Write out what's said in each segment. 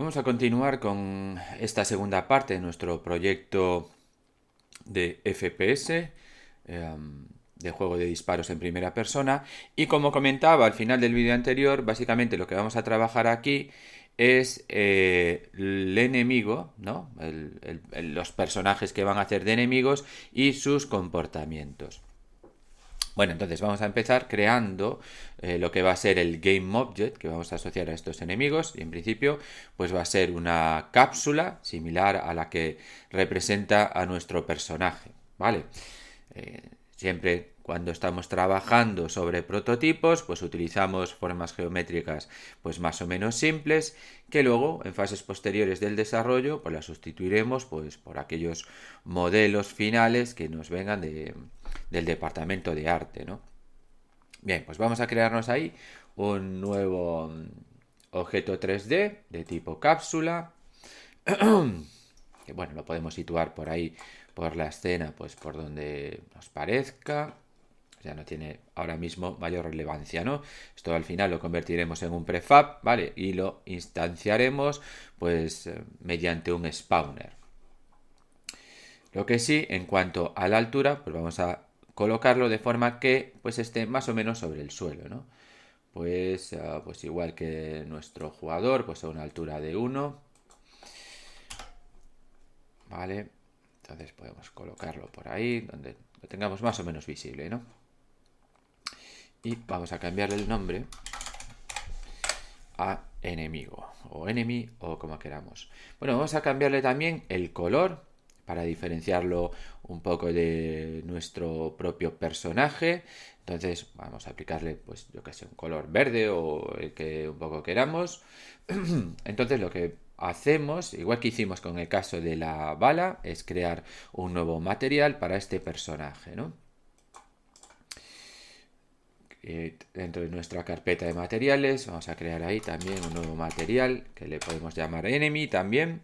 Vamos a continuar con esta segunda parte de nuestro proyecto de FPS, de juego de disparos en primera persona. Y como comentaba al final del vídeo anterior, básicamente lo que vamos a trabajar aquí es el enemigo, ¿no? Los personajes que van a hacer de enemigos y sus comportamientos. Bueno, entonces vamos a empezar creando lo que va a ser el Game Object que vamos a asociar a estos enemigos. Y en principio, pues va a ser una cápsula similar a la que representa a nuestro personaje, ¿vale? Siempre cuando estamos trabajando sobre prototipos, pues utilizamos formas geométricas pues más o menos simples, que luego en fases posteriores del desarrollo pues las sustituiremos pues por aquellos modelos finales que nos vengan del departamento de arte, ¿no? Bien, pues vamos a crearnos ahí un nuevo objeto 3D de tipo cápsula, que bueno, lo podemos situar por ahí, por la escena, pues por donde nos parezca. Ya no tiene ahora mismo mayor relevancia, ¿no? Esto al final lo convertiremos en un prefab, ¿vale? Y lo instanciaremos, pues, mediante un spawner. Lo que sí, en cuanto a la altura, pues vamos a colocarlo de forma que, pues, esté más o menos sobre el suelo, ¿no? Pues igual que nuestro jugador, pues a una altura de 1, ¿vale? Entonces podemos colocarlo por ahí, donde lo tengamos más o menos visible, ¿no? Y vamos a cambiarle el nombre a enemigo o enemy o como queramos. Bueno, vamos a cambiarle también el color para diferenciarlo un poco de nuestro propio personaje. Entonces vamos a aplicarle, pues yo que sé, un color verde o el que un poco queramos. Entonces lo que hacemos, igual que hicimos con el caso de la bala, es crear un nuevo material para este personaje, ¿no? Dentro de nuestra carpeta de materiales vamos a crear ahí también un nuevo material que le podemos llamar enemy también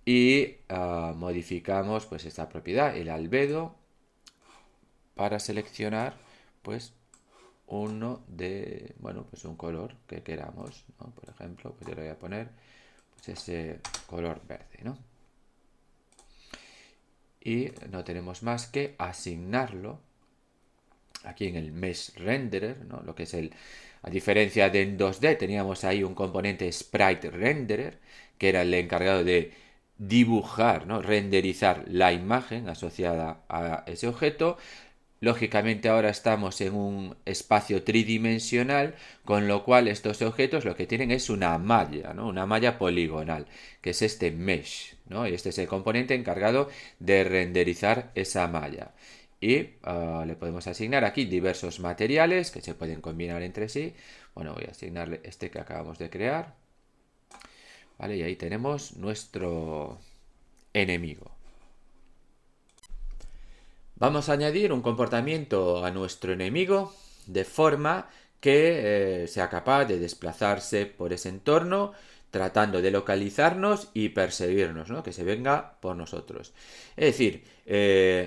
y modificamos pues esta propiedad, el albedo, para seleccionar pues uno de, bueno, pues un color que queramos, ¿no? Por ejemplo, pues yo le voy a poner pues ese color verde, ¿no? Y no tenemos más que asignarlo aquí en el Mesh Renderer, ¿no? Lo que es a diferencia de en 2D, teníamos ahí un componente Sprite Renderer, que era el encargado de dibujar, ¿no? Renderizar la imagen asociada a ese objeto. Lógicamente ahora estamos en un espacio tridimensional, con lo cual estos objetos lo que tienen es una malla, ¿no? Una malla poligonal, que es este mesh, ¿no? Y este es el componente encargado de renderizar esa malla. Y le podemos asignar aquí diversos materiales que se pueden combinar entre sí. Bueno, voy a asignarle este que acabamos de crear. Vale, y ahí tenemos nuestro enemigo. Vamos a añadir un comportamiento a nuestro enemigo de forma que sea capaz de desplazarse por ese entorno tratando de localizarnos y perseguirnos, ¿no? Que se venga por nosotros. Es decir,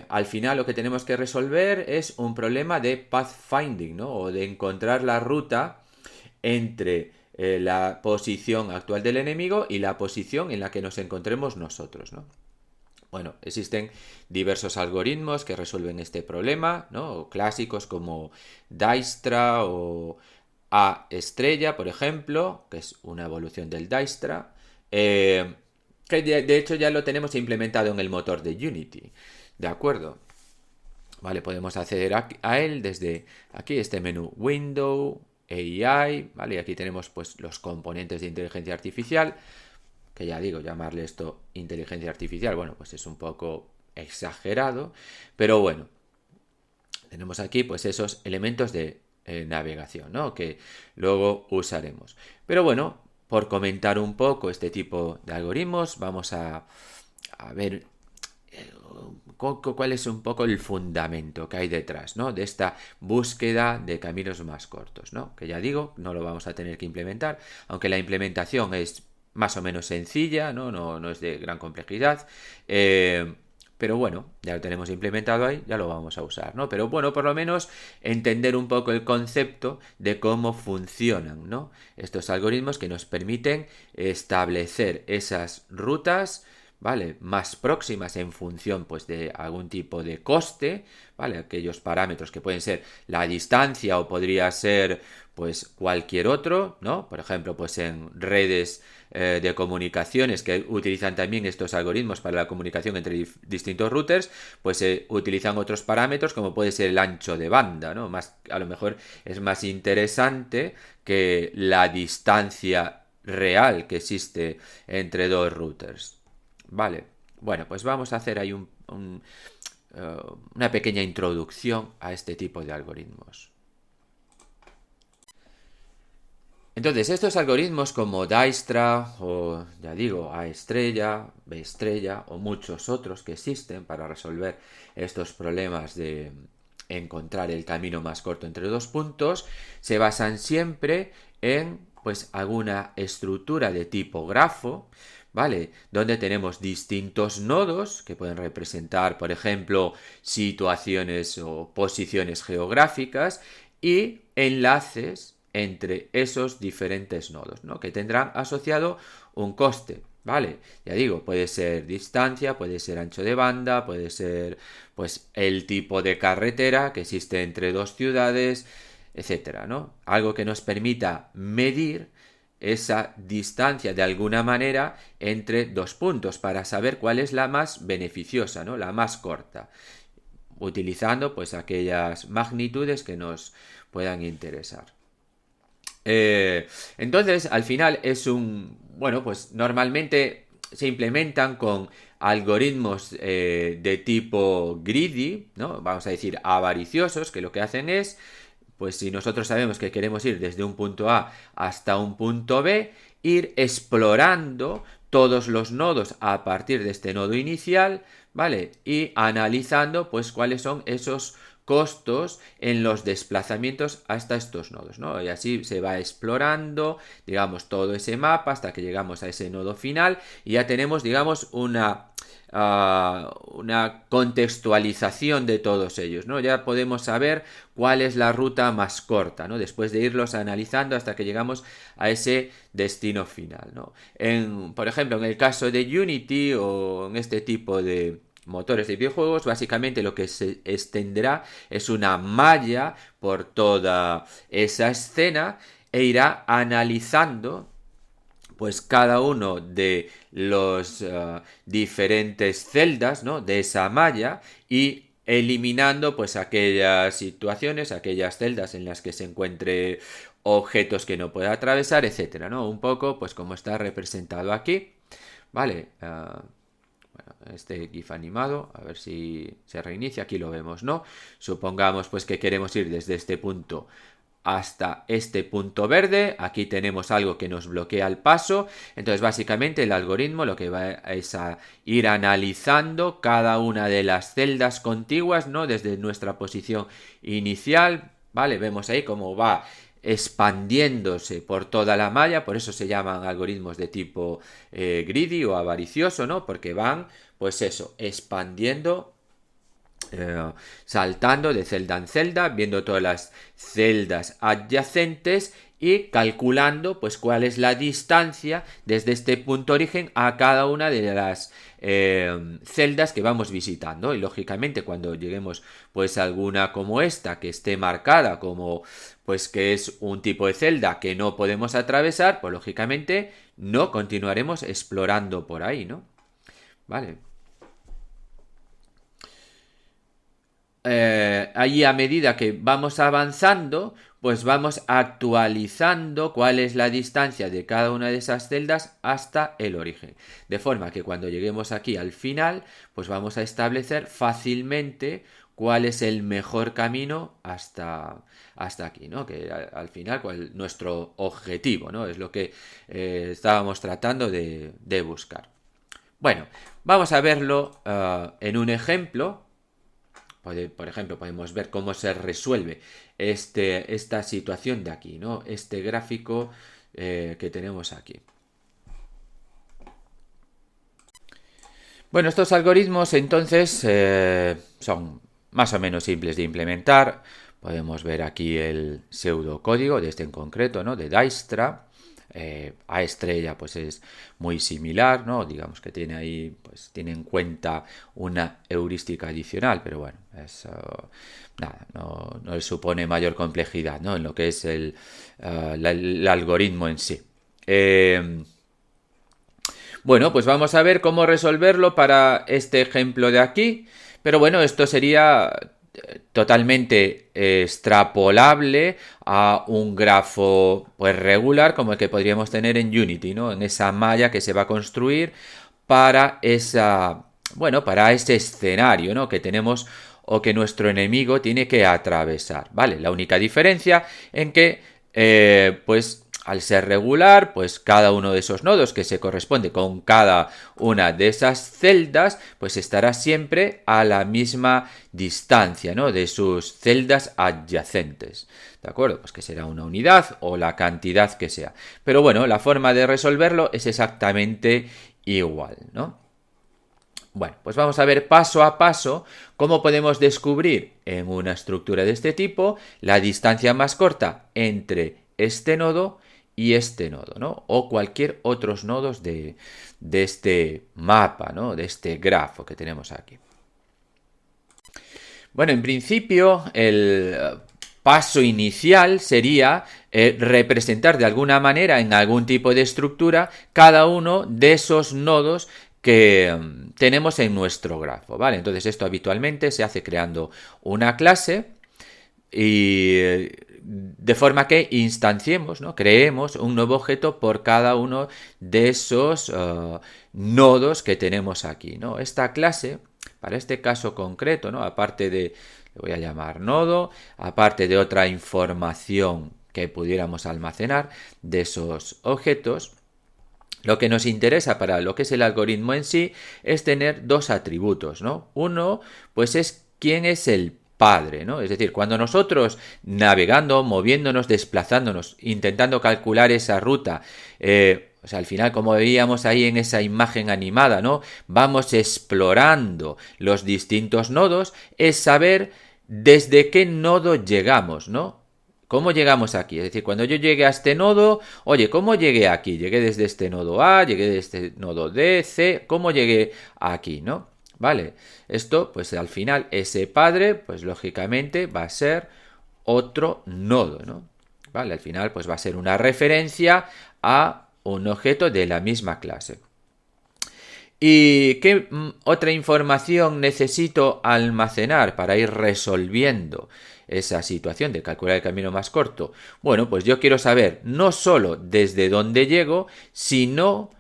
al final lo que tenemos que resolver es un problema de pathfinding, ¿no? O de encontrar la ruta entre la posición actual del enemigo y la posición en la que nos encontremos nosotros, ¿no? Bueno, existen diversos algoritmos que resuelven este problema, ¿no? Clásicos como Dijkstra o A estrella, por ejemplo, que es una evolución del Dijkstra, que de hecho ya lo tenemos implementado en el motor de Unity. ¿De acuerdo? Vale, podemos acceder a él desde aquí, este menú Window, AI, ¿vale? Y aquí tenemos pues los componentes de inteligencia artificial, que ya digo, llamarle esto inteligencia artificial, bueno, pues es un poco exagerado, pero bueno, tenemos aquí pues esos elementos de navegación, ¿no? Que luego usaremos. Pero bueno, por comentar un poco este tipo de algoritmos, vamos a ver cuál es un poco el fundamento que hay detrás, ¿no? De esta búsqueda de caminos más cortos, ¿no? Que ya digo, no lo vamos a tener que implementar, aunque la implementación es más o menos sencilla, ¿no? No es de gran complejidad. pero bueno, ya lo tenemos implementado ahí, ya lo vamos a usar, ¿no? Pero bueno, por lo menos entender un poco el concepto de cómo funcionan, ¿no? Estos algoritmos que nos permiten establecer esas rutas, ¿vale? Más próximas en función, pues, de algún tipo de coste, ¿vale? Aquellos parámetros que pueden ser la distancia o podría ser, pues, cualquier otro, ¿no? Por ejemplo, pues en redes de comunicaciones que utilizan también estos algoritmos para la comunicación entre distintos routers, pues se utilizan otros parámetros como puede ser el ancho de banda, ¿no? Más, a lo mejor es más interesante que la distancia real que existe entre dos routers. Vale, bueno, pues vamos a hacer ahí una pequeña introducción a este tipo de algoritmos. Entonces, estos algoritmos como Dijkstra o, ya digo, A estrella, B estrella o muchos otros que existen para resolver estos problemas de encontrar el camino más corto entre dos puntos, se basan siempre en, pues, alguna estructura de tipo grafo, ¿vale? Donde tenemos distintos nodos que pueden representar, por ejemplo, situaciones o posiciones geográficas y enlaces entre esos diferentes nodos, ¿no? Que tendrán asociado un coste, ¿vale? Ya digo, puede ser distancia, puede ser ancho de banda, puede ser, pues, el tipo de carretera que existe entre dos ciudades, etcétera, ¿no? Algo que nos permita medir esa distancia de alguna manera entre dos puntos para saber cuál es la más beneficiosa, ¿no? La más corta, utilizando, pues, aquellas magnitudes que nos puedan interesar. Entonces, al final es bueno, pues normalmente se implementan con algoritmos de tipo greedy, ¿no? Vamos a decir avariciosos, que lo que hacen es, pues si nosotros sabemos que queremos ir desde un punto A hasta un punto B, ir explorando todos los nodos a partir de este nodo inicial, ¿vale? Y analizando, pues, cuáles son esos costos en los desplazamientos hasta estos nodos, ¿no? Y así se va explorando, digamos, todo ese mapa hasta que llegamos a ese nodo final y ya tenemos, digamos, una contextualización de todos ellos, ¿no? Ya podemos saber cuál es la ruta más corta, ¿no? Después de irlos analizando hasta que llegamos a ese destino final, ¿no? Por ejemplo, en el caso de Unity o en este tipo de motores de videojuegos, básicamente lo que se extenderá es una malla por toda esa escena e irá analizando, pues, cada uno de los diferentes celdas, ¿no? De esa malla y eliminando, pues, aquellas situaciones, aquellas celdas en las que se encuentre objetos que no pueda atravesar, etcétera, ¿no? Un poco, pues, como está representado aquí, ¿vale? Bueno, este GIF animado, a ver si se reinicia, aquí lo vemos, ¿no? Supongamos, pues, que queremos ir desde este punto hasta este punto verde, aquí tenemos algo que nos bloquea el paso, entonces básicamente el algoritmo lo que va es a ir analizando cada una de las celdas contiguas, ¿no? Desde nuestra posición inicial, ¿vale? Vemos ahí cómo va expandiéndose por toda la malla, por eso se llaman algoritmos de tipo greedy o avaricioso, ¿no? Porque van, pues eso, expandiendo, saltando de celda en celda, viendo todas las celdas adyacentes y calculando, pues, cuál es la distancia desde este punto origen a cada una de las celdas que vamos visitando. Y lógicamente cuando lleguemos, pues, a alguna como esta que esté marcada como, pues, que es un tipo de celda que no podemos atravesar, pues lógicamente no continuaremos explorando por ahí, ¿no? Vale. Ahí, a medida que vamos avanzando, pues vamos actualizando cuál es la distancia de cada una de esas celdas hasta el origen. De forma que cuando lleguemos aquí al final, pues vamos a establecer fácilmente cuál es el mejor camino hasta aquí, ¿no? Que al final, nuestro objetivo, ¿no? Es lo que estábamos tratando de buscar. Bueno, vamos a verlo en un ejemplo. Por ejemplo, podemos ver cómo se resuelve esta situación de aquí, ¿no? Este gráfico que tenemos aquí. Bueno, estos algoritmos entonces son más o menos simples de implementar. Podemos ver aquí el pseudocódigo de este en concreto, ¿no? De Dijkstra. A estrella pues es muy similar, ¿no? Digamos que tiene ahí, pues tiene en cuenta una heurística adicional, pero bueno, nada, no le supone mayor complejidad, ¿no? En lo que es el algoritmo en sí. Bueno, pues vamos a ver cómo resolverlo para este ejemplo de aquí. Pero bueno, esto sería totalmente extrapolable a un grafo pues regular como el que podríamos tener en Unity, ¿no? En esa malla que se va a construir para para ese escenario, ¿no? Que tenemos o que nuestro enemigo tiene que atravesar, ¿vale? La única diferencia en que pues al ser regular, pues cada uno de esos nodos que se corresponde con cada una de esas celdas, pues estará siempre a la misma distancia, ¿no? De sus celdas adyacentes. ¿De acuerdo? Pues que será una unidad o la cantidad que sea. Pero bueno, la forma de resolverlo es exactamente igual, ¿no? Bueno, pues vamos a ver paso a paso cómo podemos descubrir en una estructura de este tipo la distancia más corta entre este nodo y este nodo, ¿no? O cualquier otros nodos de este mapa, ¿no? De este grafo que tenemos aquí. Bueno, en principio el paso inicial sería representar de alguna manera en algún tipo de estructura cada uno de esos nodos que tenemos en nuestro grafo, ¿vale? Entonces esto habitualmente se hace creando una clase y de forma que instanciemos, ¿no? Creemos un nuevo objeto por cada uno de esos nodos que tenemos aquí, ¿no? Esta clase, para este caso concreto, ¿no? Aparte de, le voy a llamar nodo, aparte de otra información que pudiéramos almacenar de esos objetos, lo que nos interesa para lo que es el algoritmo en sí es tener dos atributos, ¿no? Uno, pues es quién es el padre, ¿no? Es decir, cuando nosotros navegando, moviéndonos, desplazándonos, intentando calcular esa ruta, o sea, al final, como veíamos ahí en esa imagen animada, ¿no? Vamos explorando los distintos nodos, es saber desde qué nodo llegamos, ¿no? ¿Cómo llegamos aquí? Es decir, cuando yo llegué a este nodo, oye, ¿cómo llegué aquí? Llegué desde este nodo A, llegué desde este nodo D, C, ¿cómo llegué aquí, no? Vale, esto, pues al final, ese padre, pues lógicamente va a ser otro nodo, ¿no? Vale, al final, pues va a ser una referencia a un objeto de la misma clase. ¿Y qué otra información necesito almacenar para ir resolviendo esa situación de calcular el camino más corto? Bueno, pues yo quiero saber no solo desde dónde llego, sino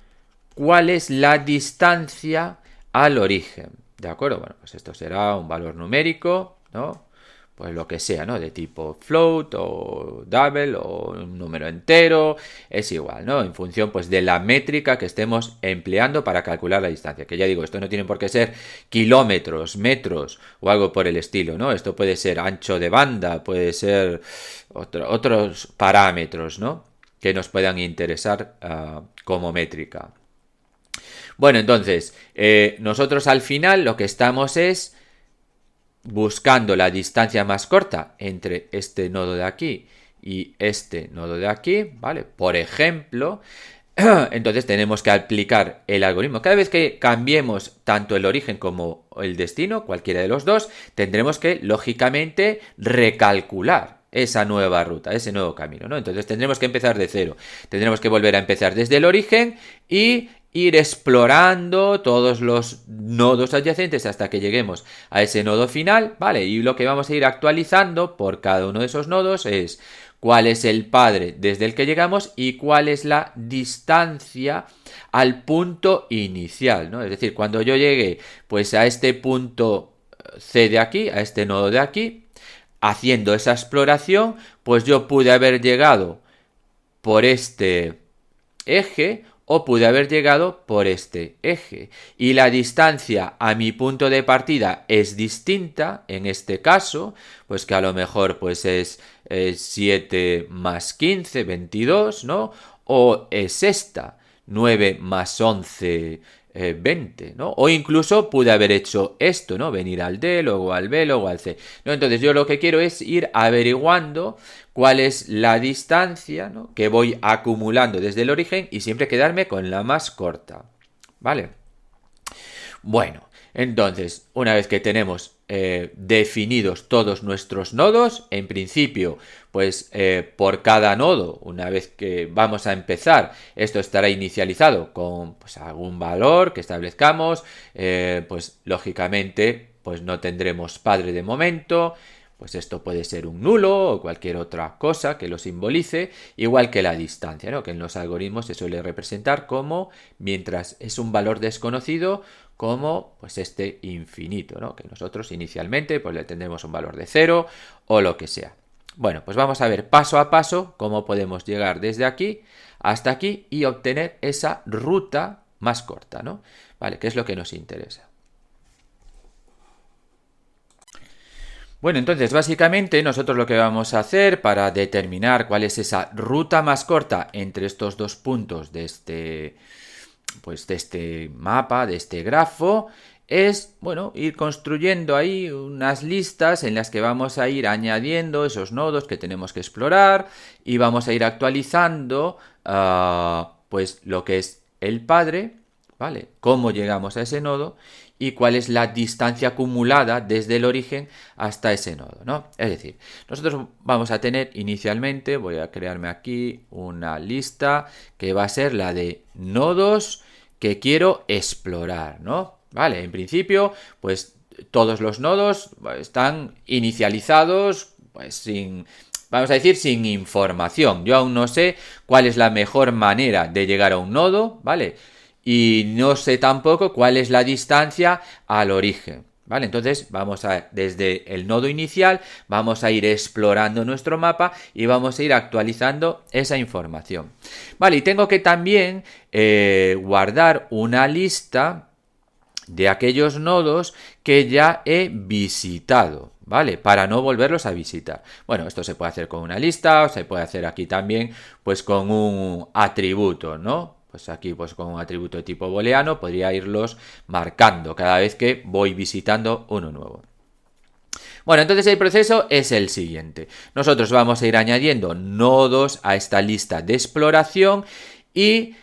cuál es la distancia al origen. ¿De acuerdo? Bueno, pues esto será un valor numérico, ¿no? Pues lo que sea, ¿no? De tipo float o double o un número entero, es igual, ¿no? En función, pues, de la métrica que estemos empleando para calcular la distancia. Que ya digo, esto no tiene por qué ser kilómetros, metros o algo por el estilo, ¿no? Esto puede ser ancho de banda, puede ser otros parámetros, ¿no? Que nos puedan interesar como métrica. Bueno, entonces, nosotros al final lo que estamos es buscando la distancia más corta entre este nodo de aquí y este nodo de aquí, ¿vale? Por ejemplo, entonces tenemos que aplicar el algoritmo. Cada vez que cambiemos tanto el origen como el destino, cualquiera de los dos, tendremos que, lógicamente, recalcular esa nueva ruta, ese nuevo camino, ¿no? Entonces tendremos que empezar de cero. Tendremos que volver a empezar desde el origen y ir explorando todos los nodos adyacentes hasta que lleguemos a ese nodo final, ¿vale? Y lo que vamos a ir actualizando por cada uno de esos nodos es cuál es el padre desde el que llegamos y cuál es la distancia al punto inicial, ¿no? Es decir, cuando yo llegue pues a este punto C de aquí, a este nodo de aquí, haciendo esa exploración, pues yo pude haber llegado por este eje o pude haber llegado por este eje. Y la distancia a mi punto de partida es distinta, en este caso, pues que a lo mejor pues es 7 más 15, 22, ¿no? O es esta, 9 más 11, 20, ¿no? O incluso pude haber hecho esto, ¿no? Venir al D, luego al B, luego al C, ¿no? Entonces yo lo que quiero es ir averiguando cuál es la distancia, ¿no?, que voy acumulando desde el origen y siempre quedarme con la más corta, ¿vale? Bueno, entonces, una vez que tenemos definidos todos nuestros nodos, en principio, pues por cada nodo, una vez que vamos a empezar, esto estará inicializado con pues, algún valor que establezcamos, pues lógicamente, pues no tendremos padre de momento. Pues esto puede ser un nulo o cualquier otra cosa que lo simbolice, igual que la distancia, ¿no?, que en los algoritmos se suele representar como, mientras es un valor desconocido, como pues este infinito, ¿no?, que nosotros inicialmente pues le tendremos un valor de 0 o lo que sea. Bueno, pues vamos a ver paso a paso cómo podemos llegar desde aquí hasta aquí y obtener esa ruta más corta, ¿no? Vale, que es lo que nos interesa. Bueno, entonces básicamente nosotros lo que vamos a hacer para determinar cuál es esa ruta más corta entre estos dos puntos de este mapa, de este grafo, es, bueno, ir construyendo ahí unas listas en las que vamos a ir añadiendo esos nodos que tenemos que explorar y vamos a ir actualizando pues lo que es el padre, ¿vale? Cómo llegamos a ese nodo y cuál es la distancia acumulada desde el origen hasta ese nodo, ¿no? Es decir, nosotros vamos a tener inicialmente, voy a crearme aquí una lista que va a ser la de nodos que quiero explorar, ¿no? Vale, en principio, pues todos los nodos están inicializados, pues sin, vamos a decir, sin información. Yo aún no sé cuál es la mejor manera de llegar a un nodo, ¿vale? Y no sé tampoco cuál es la distancia al origen, ¿vale? Entonces vamos a, desde el nodo inicial, vamos a ir explorando nuestro mapa y vamos a ir actualizando esa información. Vale, y tengo que también guardar una lista de aquellos nodos que ya he visitado, ¿vale? Para no volverlos a visitar. Bueno, esto se puede hacer con una lista o se puede hacer aquí también pues con un atributo, ¿no? Pues aquí pues con un atributo de tipo booleano podría irlos marcando cada vez que voy visitando uno nuevo. Bueno, entonces el proceso es el siguiente. Nosotros vamos a ir añadiendo nodos a esta lista de exploración y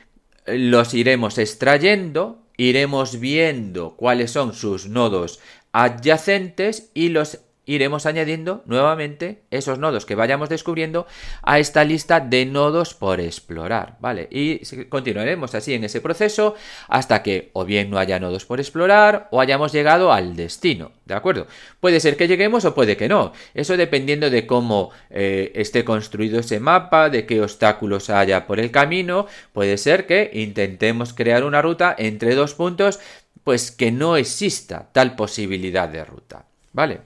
los iremos extrayendo, iremos viendo cuáles son sus nodos adyacentes y los iremos añadiendo nuevamente esos nodos que vayamos descubriendo a esta lista de nodos por explorar, ¿vale? Y continuaremos así en ese proceso hasta que o bien no haya nodos por explorar o hayamos llegado al destino, ¿de acuerdo? Puede ser que lleguemos o puede que no, eso dependiendo de cómo esté construido ese mapa, de qué obstáculos haya por el camino. Puede ser que intentemos crear una ruta entre dos puntos, pues que no exista tal posibilidad de ruta, ¿vale?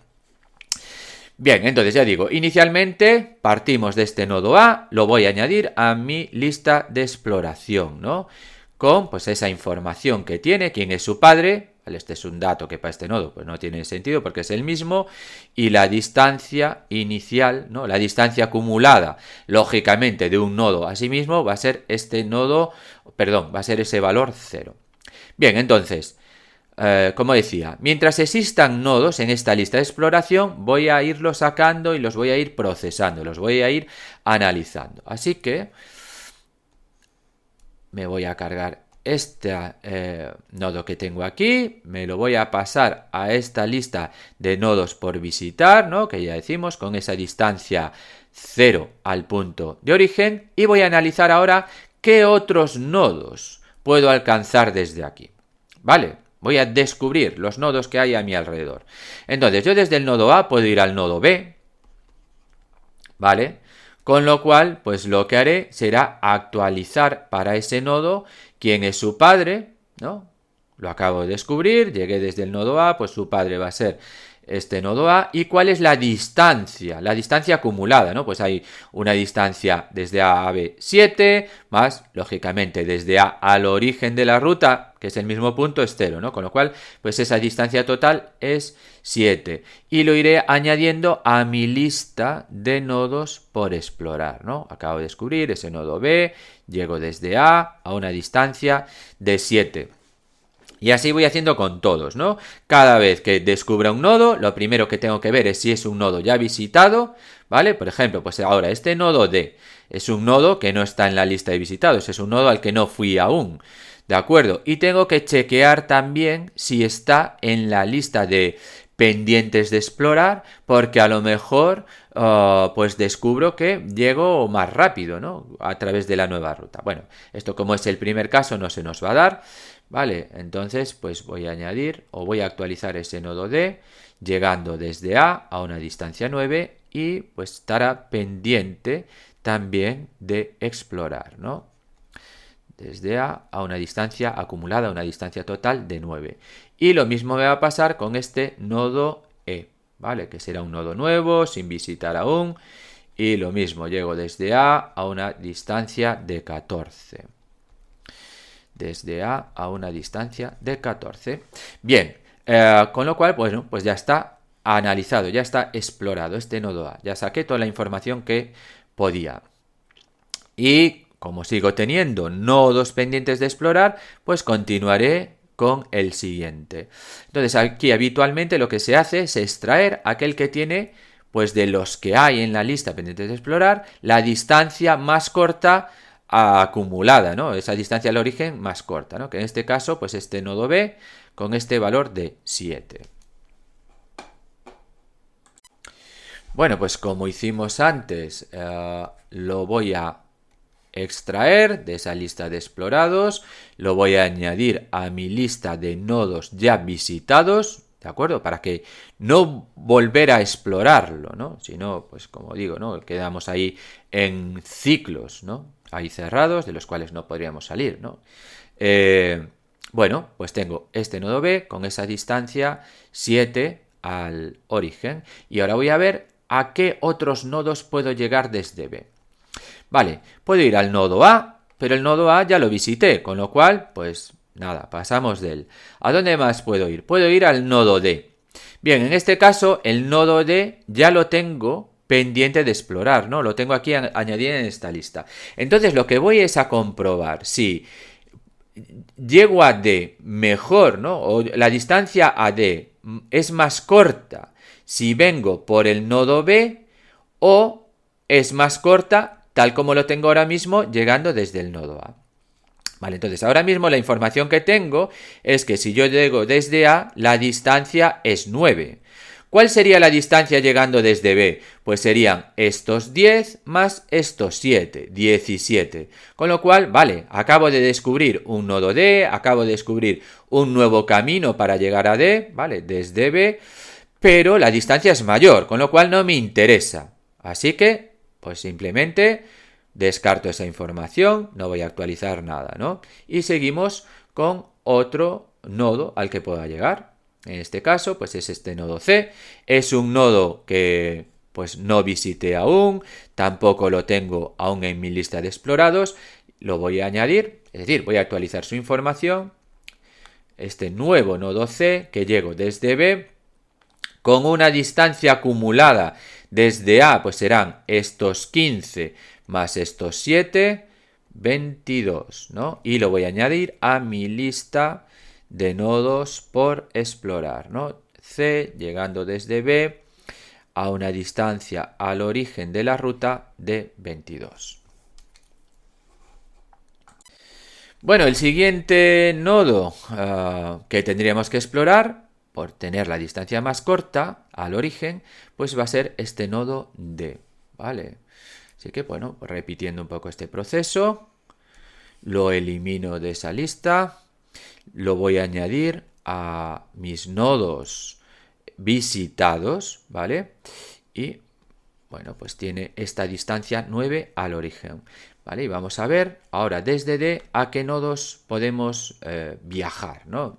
Bien, entonces ya digo, inicialmente partimos de este nodo A, lo voy a añadir a mi lista de exploración, ¿no? Con pues esa información que tiene, quién es su padre, ¿vale? Este es un dato que para este nodo pues no tiene sentido porque es el mismo, y la distancia inicial, ¿no? La distancia acumulada, lógicamente, de un nodo a sí mismo va a ser este nodo, perdón, va a ser ese valor 0. Bien, entonces, como decía, mientras existan nodos en esta lista de exploración, voy a irlos sacando y los voy a ir procesando, los voy a ir analizando. Así que me voy a cargar este nodo que tengo aquí, me lo voy a pasar a esta lista de nodos por visitar, ¿no? Que ya decimos, con esa distancia 0 al punto de origen, y voy a analizar ahora qué otros nodos puedo alcanzar desde aquí, ¿vale? Voy a descubrir los nodos que hay a mi alrededor. Entonces, yo desde el nodo A puedo ir al nodo B, ¿vale? Con lo cual, pues lo que haré será actualizar para ese nodo quién es su padre, ¿no? Lo acabo de descubrir, llegué desde el nodo A, pues su padre va a ser este nodo A. ¿Y cuál es la distancia? La distancia acumulada, ¿no? Pues hay una distancia desde A a B 7, más, lógicamente, desde A al origen de la ruta, que es el mismo punto, es 0, ¿no? Con lo cual, pues esa distancia total es 7. Y lo iré añadiendo a mi lista de nodos por explorar, ¿no? Acabo de descubrir ese nodo B, llego desde A a una distancia de 7. Y así voy haciendo con todos, ¿no? Cada vez que descubra un nodo, lo primero que tengo que ver es si es un nodo ya visitado, ¿vale? Por ejemplo, pues ahora este nodo D es un nodo que no está en la lista de visitados, es un nodo al que no fui aún, ¿de acuerdo? Y tengo que chequear también si está en la lista de pendientes de explorar, porque a lo mejor pues descubro que llego más rápido, ¿no? A través de la nueva ruta. Bueno, esto como es el primer caso no se nos va a dar, ¿vale? Entonces pues voy a añadir o voy a actualizar ese nodo D, llegando desde A a una distancia 9 y pues estará pendiente también de explorar, ¿no? Desde A a una distancia acumulada, una distancia total de 9. Y lo mismo me va a pasar con este nodo E, ¿vale? Que será un nodo nuevo, sin visitar aún. Y lo mismo, llego desde A a una distancia de 14. Desde A a una distancia de 14. Bien, con lo cual, bueno, pues ya está analizado, ya está explorado este nodo A. Ya saqué toda la información que podía. Y como sigo teniendo nodos pendientes de explorar, pues continuaré con el siguiente. Entonces aquí habitualmente lo que se hace es extraer aquel que tiene, pues de los que hay en la lista pendientes de explorar, la distancia más corta acumulada, ¿no? Esa distancia al origen más corta, ¿no? Que en este caso, pues este nodo B con este valor de 7. Bueno, pues como hicimos antes, lo voy a extraer de esa lista de explorados, lo voy a añadir a mi lista de nodos ya visitados, ¿de acuerdo? Para que no volver a explorarlo, ¿no? Sino, pues como digo, ¿no? Quedamos ahí en ciclos, ¿no? Ahí cerrados, de los cuales no podríamos salir, ¿no? Bueno, pues tengo este nodo B con esa distancia 7 al origen. Y ahora voy a ver a qué otros nodos puedo llegar desde B. Vale, puedo ir al nodo A, pero el nodo A ya lo visité, con lo cual, pues nada, pasamos de él. ¿A dónde más puedo ir? Puedo ir al nodo D. Bien, en este caso, el nodo D ya lo tengo pendiente de explorar, ¿no? Lo tengo aquí añadido en esta lista. Entonces, lo que voy es a comprobar si llego a D mejor, ¿no? O la distancia a D es más corta si vengo por el nodo B o es más corta tal como lo tengo ahora mismo llegando desde el nodo A. Vale, entonces ahora mismo la información que tengo es que si yo llego desde A, la distancia es 9. ¿Cuál sería la distancia llegando desde B? Pues serían estos 10 más estos 7, 17. Con lo cual, vale, acabo de descubrir un nodo D, acabo de descubrir un nuevo camino para llegar a D, ¿vale? Desde B, pero la distancia es mayor, con lo cual no me interesa. Así que, pues simplemente descarto esa información, no voy a actualizar nada, ¿no? Y seguimos con otro nodo al que pueda llegar. En este caso, pues es este nodo C. Es un nodo que pues no visité aún, tampoco lo tengo aún en mi lista de explorados. Lo voy a añadir, es decir, voy a actualizar su información. Este nuevo nodo C que llego desde B con una distancia acumulada desde A, pues serán estos 15 más estos 7, 22, ¿no? Y lo voy a añadir a mi lista de nodos por explorar, ¿no? C llegando desde B a una distancia al origen de la ruta de 22. Bueno, el siguiente nodo que tendríamos que explorar, por tener la distancia más corta al origen, pues va a ser este nodo D, ¿vale? Así que, bueno, repitiendo un poco este proceso, lo elimino de esa lista, lo voy a añadir a mis nodos visitados, ¿vale? Y, bueno, pues tiene esta distancia 9 al origen, ¿vale? Y vamos a ver ahora desde D a qué nodos podemos viajar, ¿no?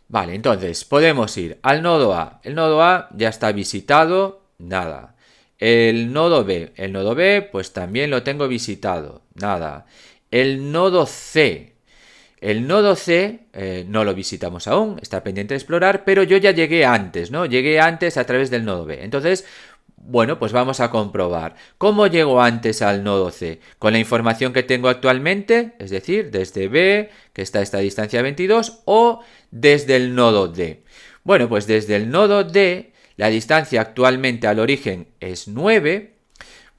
Vale, entonces podemos ir al nodo A. El nodo A ya está visitado, nada. El nodo B, pues también lo tengo visitado, nada. El nodo C no lo visitamos aún, está pendiente de explorar, pero yo ya llegué antes, ¿no? Llegué antes a través del nodo B. Entonces, Bueno, pues vamos a comprobar. ¿Cómo llego antes al nodo C? Con la información que tengo actualmente, es decir, desde B, que está a esta distancia 22, o desde el nodo D. Bueno, pues desde el nodo D, la distancia actualmente al origen es 9,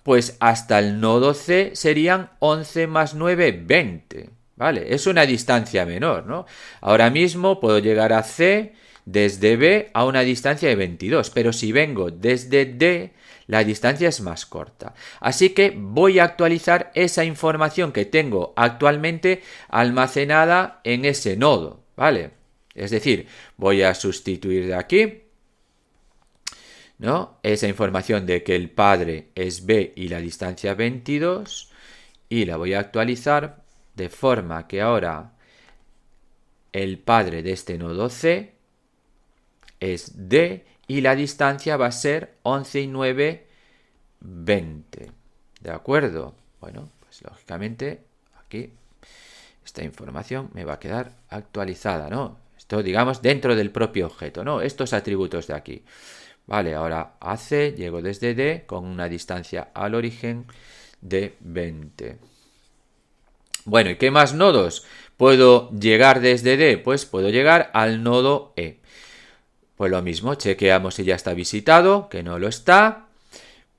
pues hasta el nodo C serían 11 más 9, 20. ¿Vale? Es una distancia menor, ¿no? Ahora mismo puedo llegar a C desde B a una distancia de 22, pero si vengo desde D, la distancia es más corta. Así que voy a actualizar esa información que tengo actualmente almacenada en ese nodo, ¿vale? Es decir, voy a sustituir de aquí, ¿no? Esa información de que el padre es B y la distancia 22, y la voy a actualizar de forma que ahora el padre de este nodo C es D y la distancia va a ser 11 y 9, 20. ¿De acuerdo? Bueno, pues lógicamente aquí esta información me va a quedar actualizada, ¿no? Esto, digamos, dentro del propio objeto, ¿no? Estos atributos de aquí. Vale, ahora a C llego desde D con una distancia al origen de 20. Bueno, ¿y qué más nodos puedo llegar desde D? Pues puedo llegar al nodo E. Pues lo mismo, chequeamos si ya está visitado, que no lo está,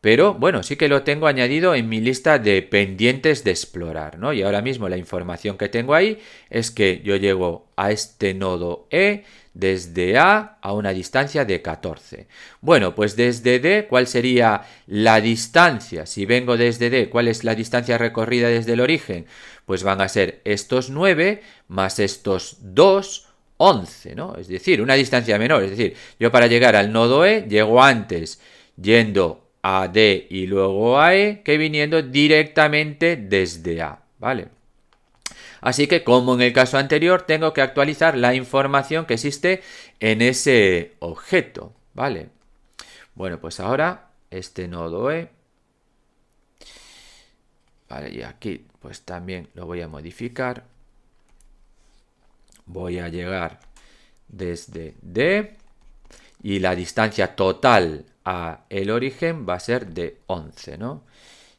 pero bueno, sí que lo tengo añadido en mi lista de pendientes de explorar, ¿no? Y ahora mismo la información que tengo ahí es que yo llego a este nodo E desde A a una distancia de 14. Bueno, pues desde D, ¿cuál sería la distancia? Si vengo desde D, ¿cuál es la distancia recorrida desde el origen? Pues van a ser estos 9 más estos 2, 11, ¿no? Es decir, una distancia menor. Es decir, yo para llegar al nodo E llego antes yendo a D y luego a E que viniendo directamente desde A, ¿vale? Así que, como en el caso anterior, tengo que actualizar la información que existe en ese objeto, ¿vale? Bueno, pues ahora este nodo E, vale, y aquí pues también lo voy a modificar. Voy a llegar desde D y la distancia total a el origen va a ser de 11, ¿no?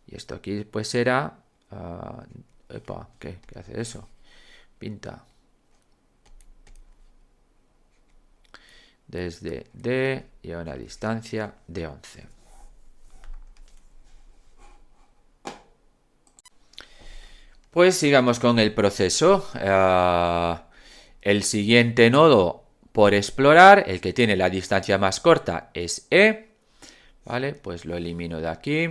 Y esto aquí pues será... epa, ¿qué hace eso? Pinta. Desde D y a una distancia de 11. Pues sigamos con el proceso. El siguiente nodo por explorar, el que tiene la distancia más corta, es E. Vale, pues lo elimino de aquí.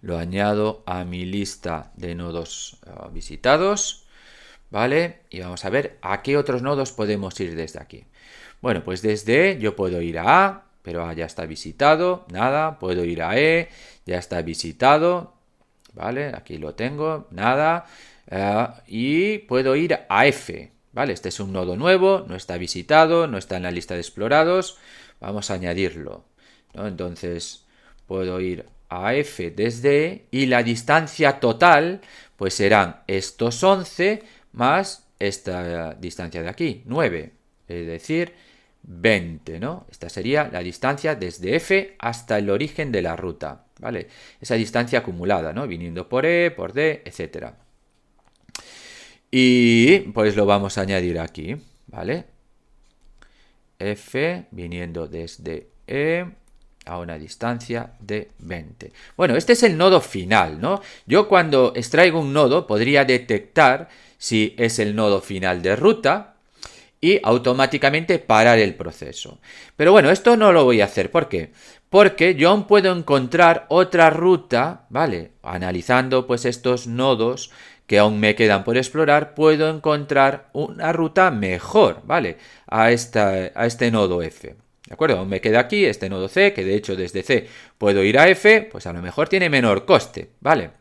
Lo añado a mi lista de nodos visitados. ¿Vale? Y vamos a ver a qué otros nodos podemos ir desde aquí. Bueno, pues desde E yo puedo ir a A, pero A ya está visitado, nada. Puedo ir a E, ya está visitado, ¿vale? Aquí lo tengo, nada. Y puedo ir a F, ¿vale? Este es un nodo nuevo, no está visitado, no está en la lista de explorados. Vamos a añadirlo, ¿no? Entonces puedo ir a F desde E y la distancia total pues serán estos 11 más esta distancia de aquí, 9, es decir, 20, ¿no? Esta sería la distancia desde F hasta el origen de la ruta, ¿vale? Esa distancia acumulada, ¿no? Viniendo por E, por D, etc. Y pues lo vamos a añadir aquí, ¿vale? F viniendo desde E a una distancia de 20. Bueno, este es el nodo final, ¿no? Yo cuando extraigo un nodo podría detectar si es el nodo final de ruta y automáticamente parar el proceso. Pero bueno, esto no lo voy a hacer. ¿Por qué? Porque yo aún puedo encontrar otra ruta, ¿vale? Analizando pues estos nodos que aún me quedan por explorar, puedo encontrar una ruta mejor, ¿vale? A este nodo F. ¿De acuerdo? Aún me queda aquí este nodo C, que de hecho desde C puedo ir a F, pues a lo mejor tiene menor coste, ¿vale?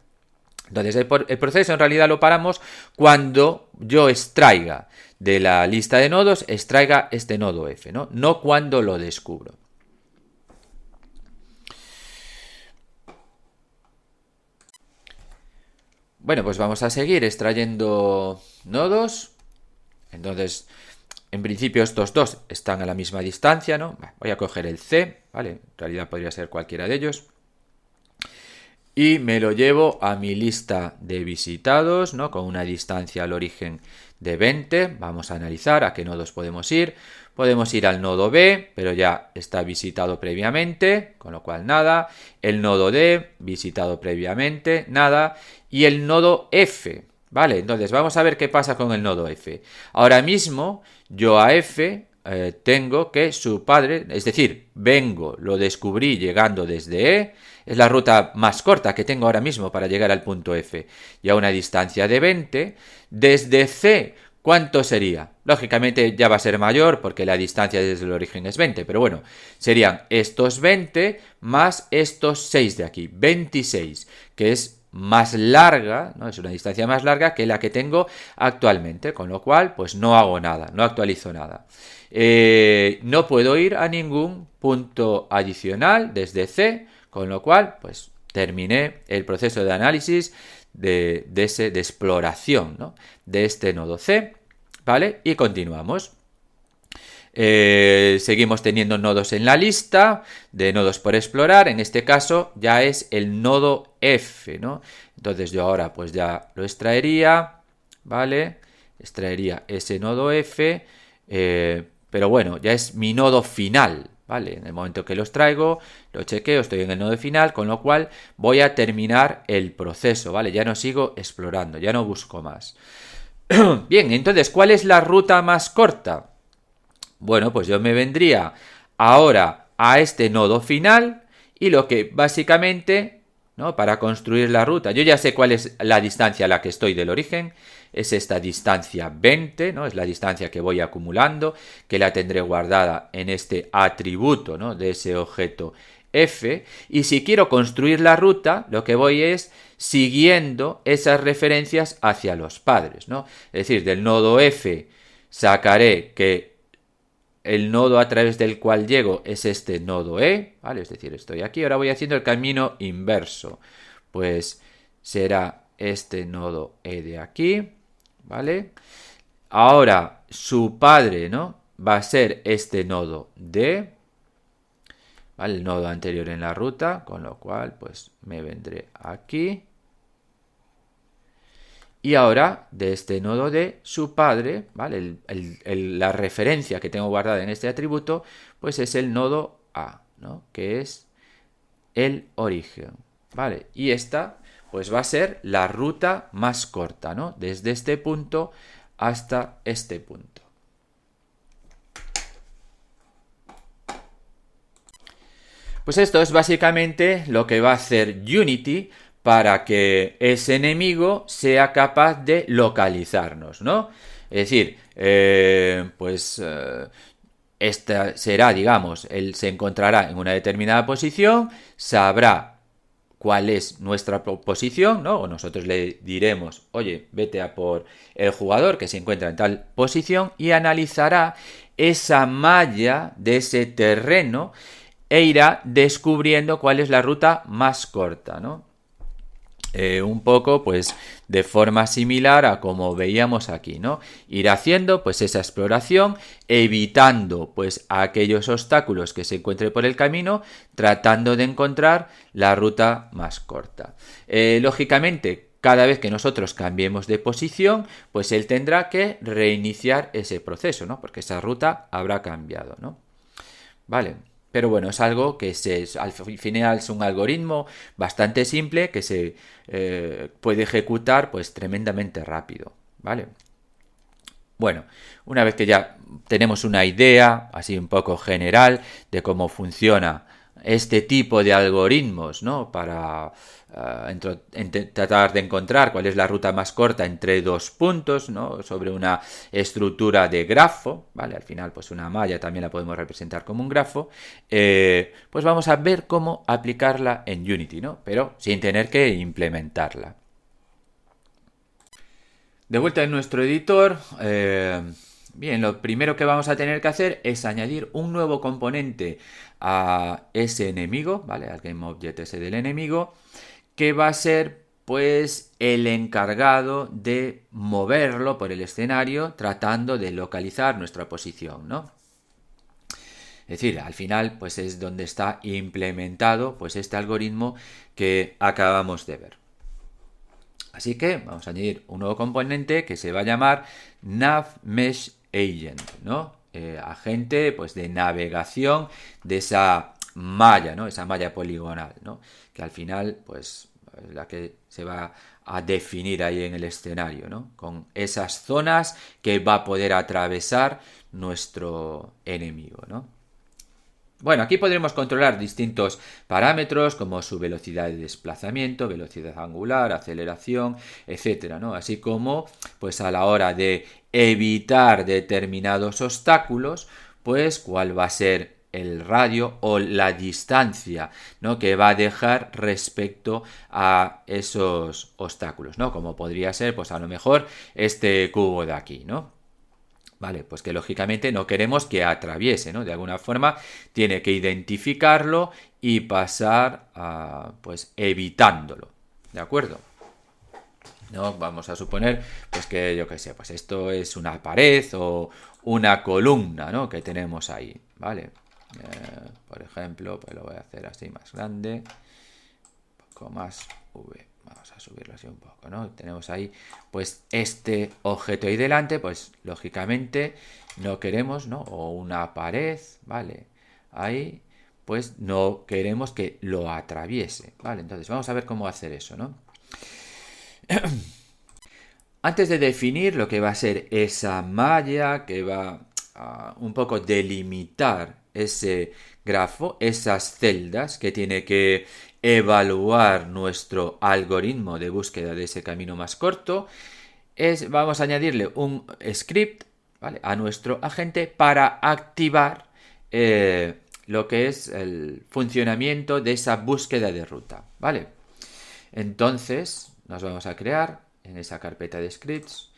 Entonces el proceso en realidad lo paramos cuando yo extraiga de la lista de nodos, extraiga este nodo F, ¿no? No cuando lo descubro. Bueno, pues vamos a seguir extrayendo nodos. Entonces, En principio estos dos están a la misma distancia, ¿no? Voy a coger el C, ¿vale? En realidad podría ser cualquiera de ellos. Y me lo llevo a mi lista de visitados, ¿no? Con una distancia al origen de 20. Vamos a analizar a qué nodos podemos ir. Podemos ir al nodo B, pero ya está visitado previamente, con lo cual nada. El nodo D, visitado previamente, nada. Y el nodo F, ¿vale? Entonces vamos a ver qué pasa con el nodo F. Ahora mismo yo a F tengo que su padre, es decir, lo descubrí llegando desde E, es la ruta más corta que tengo ahora mismo para llegar al punto F, y a una distancia de 20, desde C, ¿cuánto sería? Lógicamente ya va a ser mayor porque la distancia desde el origen es 20, pero bueno, serían estos 20 más estos 6 de aquí, 26, que es más larga, ¿no? Es una distancia más larga que la que tengo actualmente, con lo cual pues no hago nada, no actualizo nada. No puedo ir a ningún punto adicional desde C, con lo cual pues terminé el proceso de análisis de exploración, ¿no? De este nodo C, ¿vale? Y continuamos. Seguimos teniendo nodos en la lista de nodos por explorar. En este caso ya es el nodo F, ¿no? Entonces yo ahora pues ya lo extraería, ¿vale? Extraería ese nodo F, pero bueno, ya es mi nodo final, ¿vale? En el momento que los traigo, lo chequeo, estoy en el nodo final, con lo cual voy a terminar el proceso, ¿vale? Ya no sigo explorando, ya no busco más. Bien, entonces, ¿cuál es la ruta más corta? Bueno, pues yo me vendría ahora a este nodo final y lo que básicamente, ¿no? Para construir la ruta, yo ya sé cuál es la distancia a la que estoy del origen, es esta distancia 20, ¿no? Es la distancia que voy acumulando, que la tendré guardada en este atributo, ¿no? De ese objeto F, y si quiero construir la ruta, lo que voy es siguiendo esas referencias hacia los padres, ¿no? Es decir, del nodo F sacaré que el nodo a través del cual llego es este nodo E, ¿vale? Es decir, estoy aquí, ahora voy haciendo el camino inverso. Pues será este nodo E de aquí, ¿vale? Ahora su padre, ¿no? Va a ser este nodo D, ¿vale? El nodo anterior en la ruta, con lo cual pues me vendré aquí. Y ahora, de este nodo D, su padre, ¿vale? La referencia que tengo guardada en este atributo, pues es el nodo A, ¿no? Que es el origen, ¿vale? Y esta, pues va a ser la ruta más corta, ¿no? Desde este punto hasta este punto. Pues esto es básicamente lo que va a hacer Unity para que ese enemigo sea capaz de localizarnos, ¿no? Es decir, esta será, digamos, él se encontrará en una determinada posición, sabrá cuál es nuestra posición, ¿no? O nosotros le diremos, oye, vete a por el jugador que se encuentra en tal posición y analizará esa malla de ese terreno e irá descubriendo cuál es la ruta más corta, ¿no? Un poco pues de forma similar a como veíamos aquí, ¿no? Ir haciendo pues esa exploración, evitando pues aquellos obstáculos que se encuentre por el camino, tratando de encontrar la ruta más corta. Lógicamente, cada vez que nosotros cambiemos de posición, pues él tendrá que reiniciar ese proceso, ¿no? Porque esa ruta habrá cambiado, ¿no? Vale. Pero bueno, es algo que al final es un algoritmo bastante simple que se puede ejecutar pues tremendamente rápido, ¿vale? Bueno, una vez que ya tenemos una idea así un poco general de cómo funciona este tipo de algoritmos, ¿no? Para tratar de encontrar cuál es la ruta más corta entre dos puntos, ¿no? Sobre una estructura de grafo, ¿vale? Al final, pues una malla también la podemos representar como un grafo. Pues vamos a ver cómo aplicarla en Unity, ¿no? Pero sin tener que implementarla. De vuelta en nuestro editor, bien, lo primero que vamos a tener que hacer es añadir un nuevo componente a ese enemigo, ¿vale? Al GameObject ese del enemigo, que va a ser pues el encargado de moverlo por el escenario tratando de localizar nuestra posición, ¿no? Es decir, al final pues es donde está implementado pues este algoritmo que acabamos de ver. Así que vamos a añadir un nuevo componente que se va a llamar NavMeshAgent, ¿no? Agente pues de navegación de esa malla, ¿no? Esa malla poligonal, ¿no? Que al final pues es la que se va a definir ahí en el escenario, ¿no? Con esas zonas que va a poder atravesar nuestro enemigo, ¿no? Bueno, aquí podremos controlar distintos parámetros como su velocidad de desplazamiento, velocidad angular, aceleración, etcétera, ¿no? Así como, pues a la hora de evitar determinados obstáculos, pues cuál va a ser el radio o la distancia, ¿no? Que va a dejar respecto a esos obstáculos, ¿no? Como podría ser, pues a lo mejor este cubo de aquí, ¿no? Vale, pues que lógicamente no queremos que atraviese, ¿no? De alguna forma tiene que identificarlo y pasar a, pues, evitándolo, ¿de acuerdo? No, vamos a suponer, pues que yo qué sé, pues esto es una pared o una columna, ¿no? Que tenemos ahí, ¿vale? Por ejemplo, pues lo voy a hacer así más grande, un poco más V. Vamos a subirlo así un poco, ¿no? Tenemos ahí, pues, este objeto ahí delante, pues, lógicamente, no queremos, ¿no? O una pared, ¿vale? Ahí, pues, no queremos que lo atraviese, ¿vale? Entonces, vamos a ver cómo hacer eso, ¿no? Antes de definir lo que va a ser esa malla que va a un poco delimitar ese grafo, esas celdas que tiene que evaluar nuestro algoritmo de búsqueda de ese camino más corto, vamos a añadirle un script, ¿vale?, a nuestro agente para activar lo que es el funcionamiento de esa búsqueda de ruta, ¿vale? Entonces nos vamos a crear en esa carpeta de scripts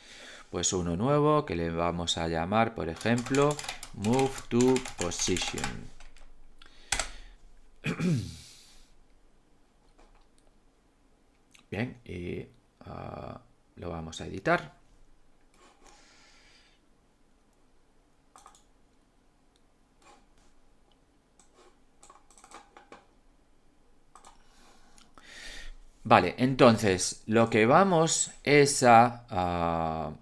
pues uno nuevo que le vamos a llamar, por ejemplo, move to position. Bien, y lo vamos a editar. Vale, entonces lo que vamos es a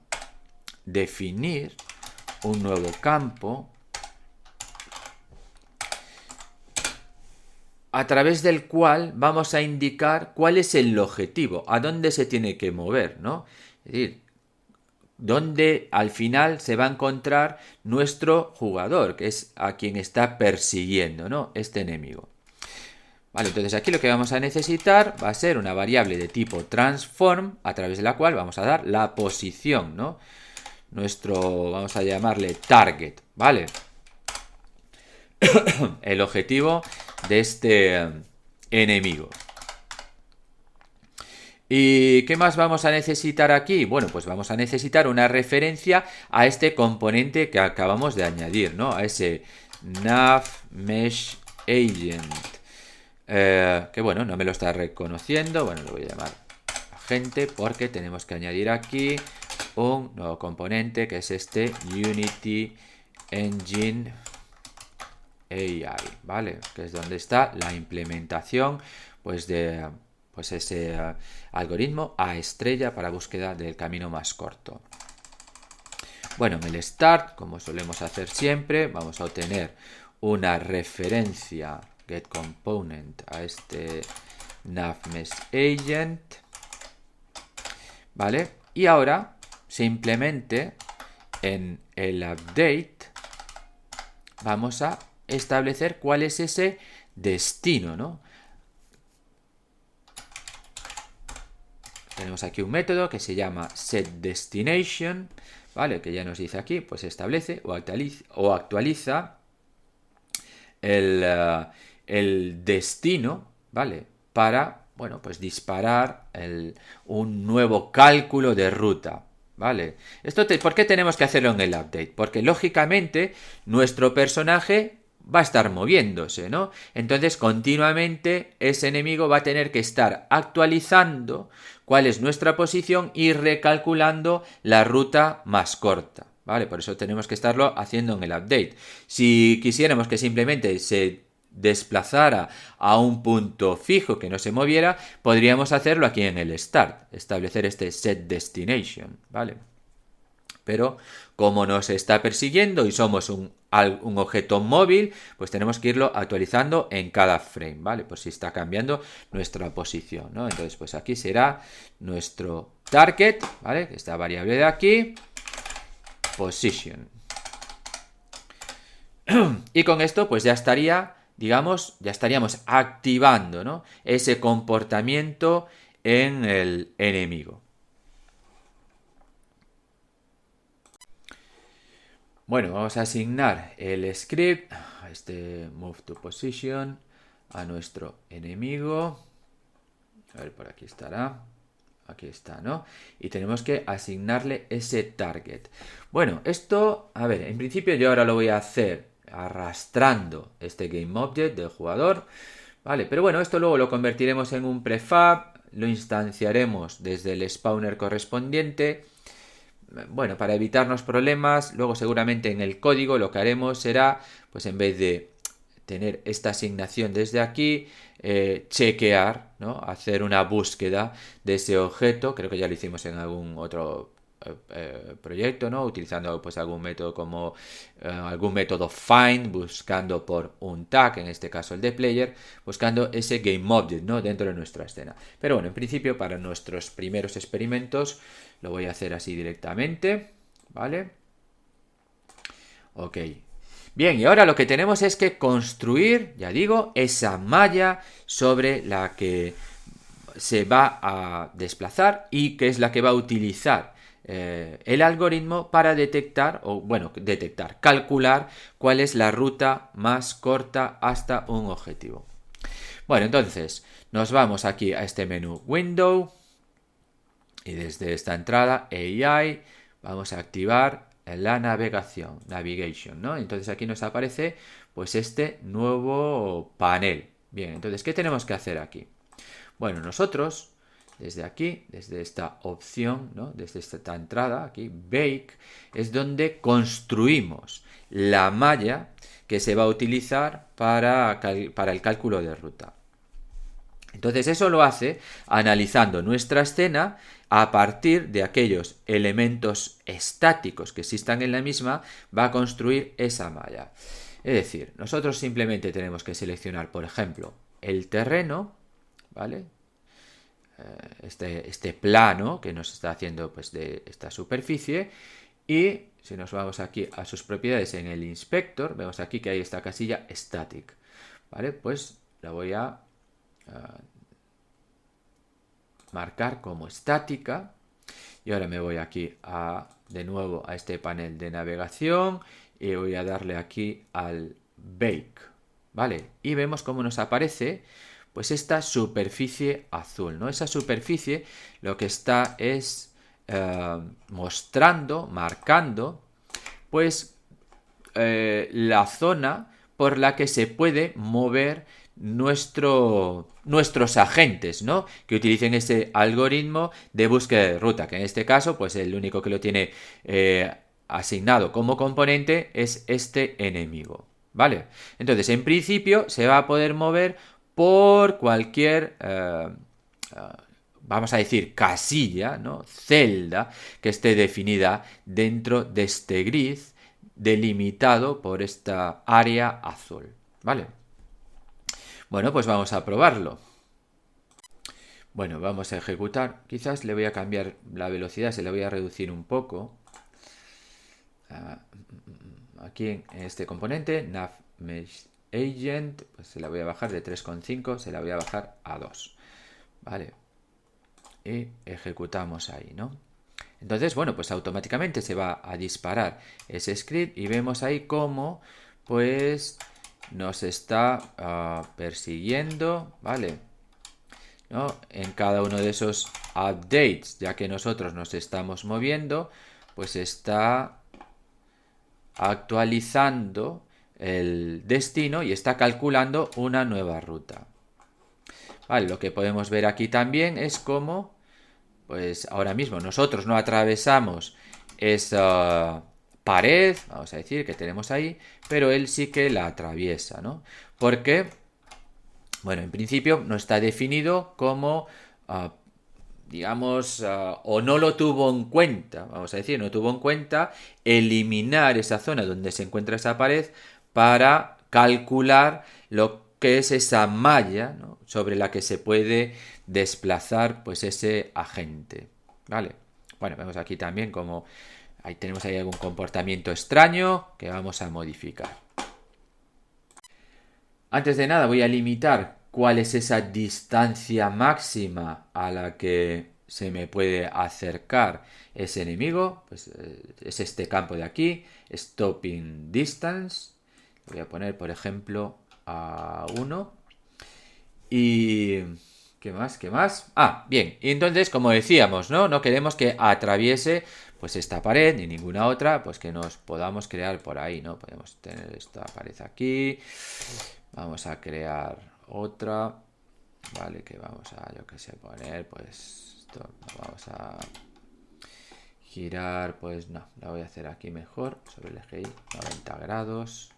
definir un nuevo campo a través del cual vamos a indicar cuál es el objetivo, a dónde se tiene que mover, ¿no? Es decir, dónde al final se va a encontrar nuestro jugador, que es a quien está persiguiendo, ¿no?, este enemigo. Vale, entonces aquí lo que vamos a necesitar va a ser una variable de tipo transform, a través de la cual vamos a dar la posición, ¿no? Vamos a llamarle target, ¿vale? El objetivo de este enemigo. ¿Y qué más vamos a necesitar aquí? Bueno, pues vamos a necesitar una referencia a este componente que acabamos de añadir, ¿no? A ese NavMeshAgent. Que bueno, no me lo está reconociendo. Bueno, lo voy a llamar agente porque tenemos que añadir aquí un nuevo componente que es este Unity Engine AI, ¿vale? Que es donde está la implementación pues de pues ese algoritmo a estrella para búsqueda del camino más corto. Bueno, en el start, como solemos hacer siempre, vamos a obtener una referencia getComponent a este NavMeshAgent, ¿vale? Y ahora simplemente en el update vamos a establecer cuál es ese destino, ¿no? Tenemos aquí un método que se llama setDestination, ¿vale? Que ya nos dice aquí, pues establece o actualiza el destino, ¿vale? Para, bueno, pues disparar un nuevo cálculo de ruta, ¿vale? ¿Por qué tenemos que hacerlo en el update? Porque lógicamente nuestro personaje va a estar moviéndose, ¿no? Entonces, continuamente ese enemigo va a tener que estar actualizando cuál es nuestra posición y recalculando la ruta más corta, ¿vale? Por eso tenemos que estarlo haciendo en el update. Si quisiéramos que simplemente se desplazara a un punto fijo que no se moviera, podríamos hacerlo aquí en el start, establecer este set destination, ¿vale? Pero como nos está persiguiendo y somos un objeto móvil, pues tenemos que irlo actualizando en cada frame, ¿vale? Pues si está cambiando nuestra posición, ¿no? Entonces, pues aquí será nuestro target, ¿vale? Esta variable de aquí, position. Y con esto, pues ya estaría, digamos, ya estaríamos activando, ¿no? Ese comportamiento en el enemigo. Bueno, vamos a asignar el script, este move to position, a nuestro enemigo. A ver, por aquí estará. Aquí está, ¿no? Y tenemos que asignarle ese target. Bueno, esto, a ver, en principio yo ahora lo voy a hacer arrastrando este GameObject del jugador, ¿vale? Pero bueno, esto luego lo convertiremos en un prefab, lo instanciaremos desde el spawner correspondiente. Bueno, para evitarnos problemas, luego seguramente en el código lo que haremos será, pues en vez de tener esta asignación desde aquí, chequear, ¿no? Hacer una búsqueda de ese objeto, creo que ya lo hicimos en algún otro proyecto, ¿no? Utilizando pues algún método como algún método find, buscando por un tag, en este caso el de player, buscando ese GameObject, ¿no? Dentro de nuestra escena. Pero bueno, en principio para nuestros primeros experimentos lo voy a hacer así directamente, ¿vale? Ok. Bien, y ahora lo que tenemos es que construir, ya digo, esa malla sobre la que se va a desplazar y que es la que va a utilizar el algoritmo para detectar, o bueno, detectar, calcular cuál es la ruta más corta hasta un objetivo. Bueno, entonces nos vamos aquí a este menú Window y desde esta entrada AI vamos a activar la navegación, Navigation, ¿no? Entonces aquí nos aparece pues este nuevo panel. Bien, entonces, ¿qué tenemos que hacer aquí? Bueno, nosotros desde aquí, desde esta opción, ¿no? Desde esta entrada aquí, Bake, es donde construimos la malla que se va a utilizar para el cálculo de ruta. Entonces eso lo hace analizando nuestra escena a partir de aquellos elementos estáticos que existan en la misma, va a construir esa malla. Es decir, nosotros simplemente tenemos que seleccionar, por ejemplo, el terreno, ¿vale? Este plano que nos está haciendo pues de esta superficie, y si nos vamos aquí a sus propiedades en el inspector, vemos aquí que hay esta casilla static, ¿vale? Pues la voy a marcar como estática y ahora me voy aquí de nuevo a este panel de navegación y voy a darle aquí al Bake, ¿vale? Y vemos cómo nos aparece pues esta superficie azul, ¿no? Esa superficie lo que está es mostrando, marcando pues la zona por la que se puede mover nuestros agentes, ¿no? Que utilicen ese algoritmo de búsqueda de ruta, que en este caso, pues el único que lo tiene asignado como componente es este enemigo, ¿vale? Entonces, en principio, se va a poder mover por cualquier vamos a decir casilla, ¿no? Celda que esté definida dentro de este grid delimitado por esta área azul, ¿vale? Bueno, pues vamos a probarlo. Bueno, vamos a ejecutar. Quizás le voy a cambiar la velocidad, se la voy a reducir un poco. Aquí en este componente, Nav Mesh Agent, pues se la voy a bajar de 3,5, se la voy a bajar a 2. Vale. Y ejecutamos ahí, ¿no? Entonces, bueno, pues automáticamente se va a disparar ese script y vemos ahí cómo, pues, nos está persiguiendo, ¿vale? ¿No? En cada uno de esos updates, ya que nosotros nos estamos moviendo, pues está actualizando el destino y está calculando una nueva ruta. Vale, lo que podemos ver aquí también es cómo, pues ahora mismo nosotros no atravesamos esa pared, vamos a decir, que tenemos ahí, pero él sí que la atraviesa, ¿no? Porque, bueno, en principio no está definido como, digamos, o no lo tuvo en cuenta, vamos a decir, no tuvo en cuenta eliminar esa zona donde se encuentra esa pared para calcular lo que es esa malla, ¿no?, sobre la que se puede desplazar pues ese agente, ¿vale? Bueno, vemos aquí también como ahí tenemos ahí algún comportamiento extraño que vamos a modificar. Antes de nada voy a limitar cuál es esa distancia máxima a la que se me puede acercar ese enemigo. Pues es este campo de aquí, stopping distance. Voy a poner, por ejemplo, a 1. Y... ¿qué más? ¿Qué más? Ah, bien. Y entonces, como decíamos, ¿no? No queremos que atraviese pues esta pared ni ninguna otra, pues que nos podamos crear por ahí, ¿no? Podemos tener esta pared aquí. Vamos a crear otra. Vale, que vamos a, yo qué sé, poner, pues esto, vamos a girar, pues no, la voy a hacer aquí mejor, sobre el eje Y, 90 grados.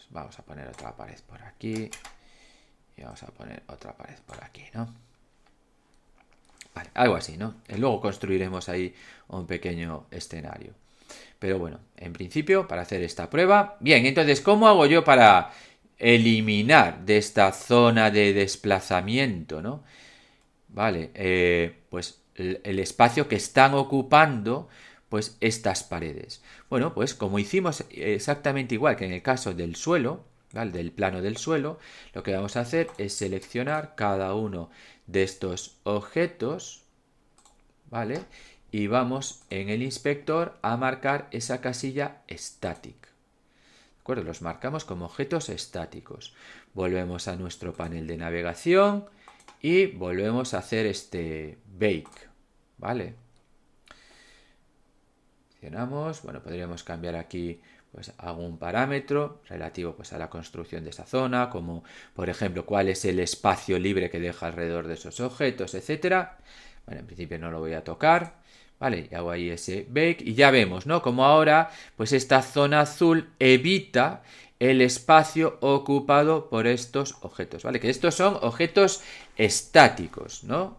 Vamos a poner otra pared por aquí. Y vamos a poner otra pared por aquí, ¿no? Vale, algo así, ¿no? Y luego construiremos ahí un pequeño escenario. Pero bueno, en principio, para hacer esta prueba... Bien, entonces, ¿cómo hago yo para eliminar de esta zona de desplazamiento, ¿no? Vale, pues el espacio que están ocupando pues estas paredes. Bueno, pues como hicimos exactamente igual que en el caso del suelo, ¿vale?, del plano del suelo, lo que vamos a hacer es seleccionar cada uno de estos objetos, ¿vale? Y vamos en el inspector a marcar esa casilla static. ¿De acuerdo? Los marcamos como objetos estáticos. Volvemos a nuestro panel de navegación y volvemos a hacer este bake, ¿vale? Bueno, podríamos cambiar aquí pues algún parámetro relativo pues a la construcción de esa zona, como por ejemplo cuál es el espacio libre que deja alrededor de esos objetos, etcétera. Bueno, en principio no lo voy a tocar, vale, y hago ahí ese bake y ya vemos, ¿no?, como ahora pues esta zona azul evita el espacio ocupado por estos objetos, ¿vale? Que estos son objetos estáticos, ¿no?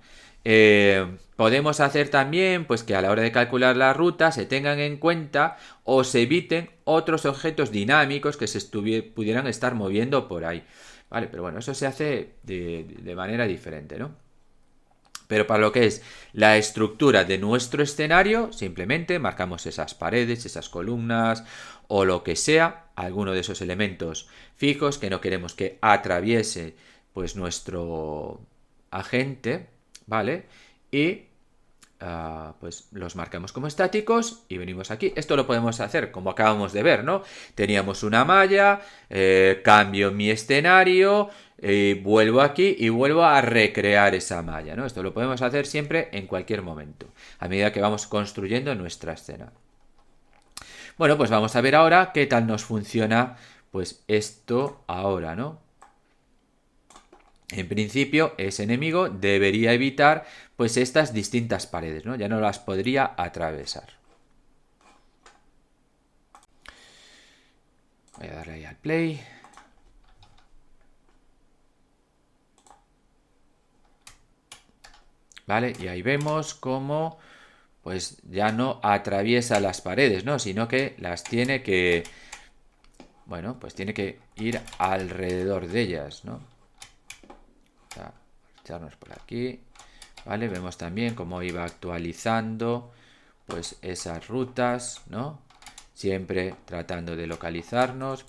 Podemos hacer también pues que a la hora de calcular la ruta se tengan en cuenta o se eviten otros objetos dinámicos que se pudieran estar moviendo por ahí, ¿vale? Pero bueno, eso se hace de manera diferente, ¿no? Pero para lo que es la estructura de nuestro escenario, simplemente marcamos esas paredes, esas columnas o lo que sea, alguno de esos elementos fijos que no queremos que atraviese pues nuestro agente, ¿vale? Y pues los marcamos como estáticos y venimos aquí. Esto lo podemos hacer como acabamos de ver, ¿no? Teníamos una malla, cambio mi escenario, vuelvo aquí y vuelvo a recrear esa malla, ¿no? Esto lo podemos hacer siempre en cualquier momento, a medida que vamos construyendo nuestra escena. Bueno, pues vamos a ver ahora qué tal nos funciona pues esto ahora, ¿no? En principio, ese enemigo debería evitar pues estas distintas paredes, ¿no? Ya no las podría atravesar. Voy a darle ahí al play. Vale, y ahí vemos cómo pues ya no atraviesa las paredes, ¿no? Sino que las tiene que... bueno, pues tiene que ir alrededor de ellas, ¿no? Echarnos por aquí, ¿vale? Vemos también cómo iba actualizando pues esas rutas, ¿no? Siempre tratando de localizarnos,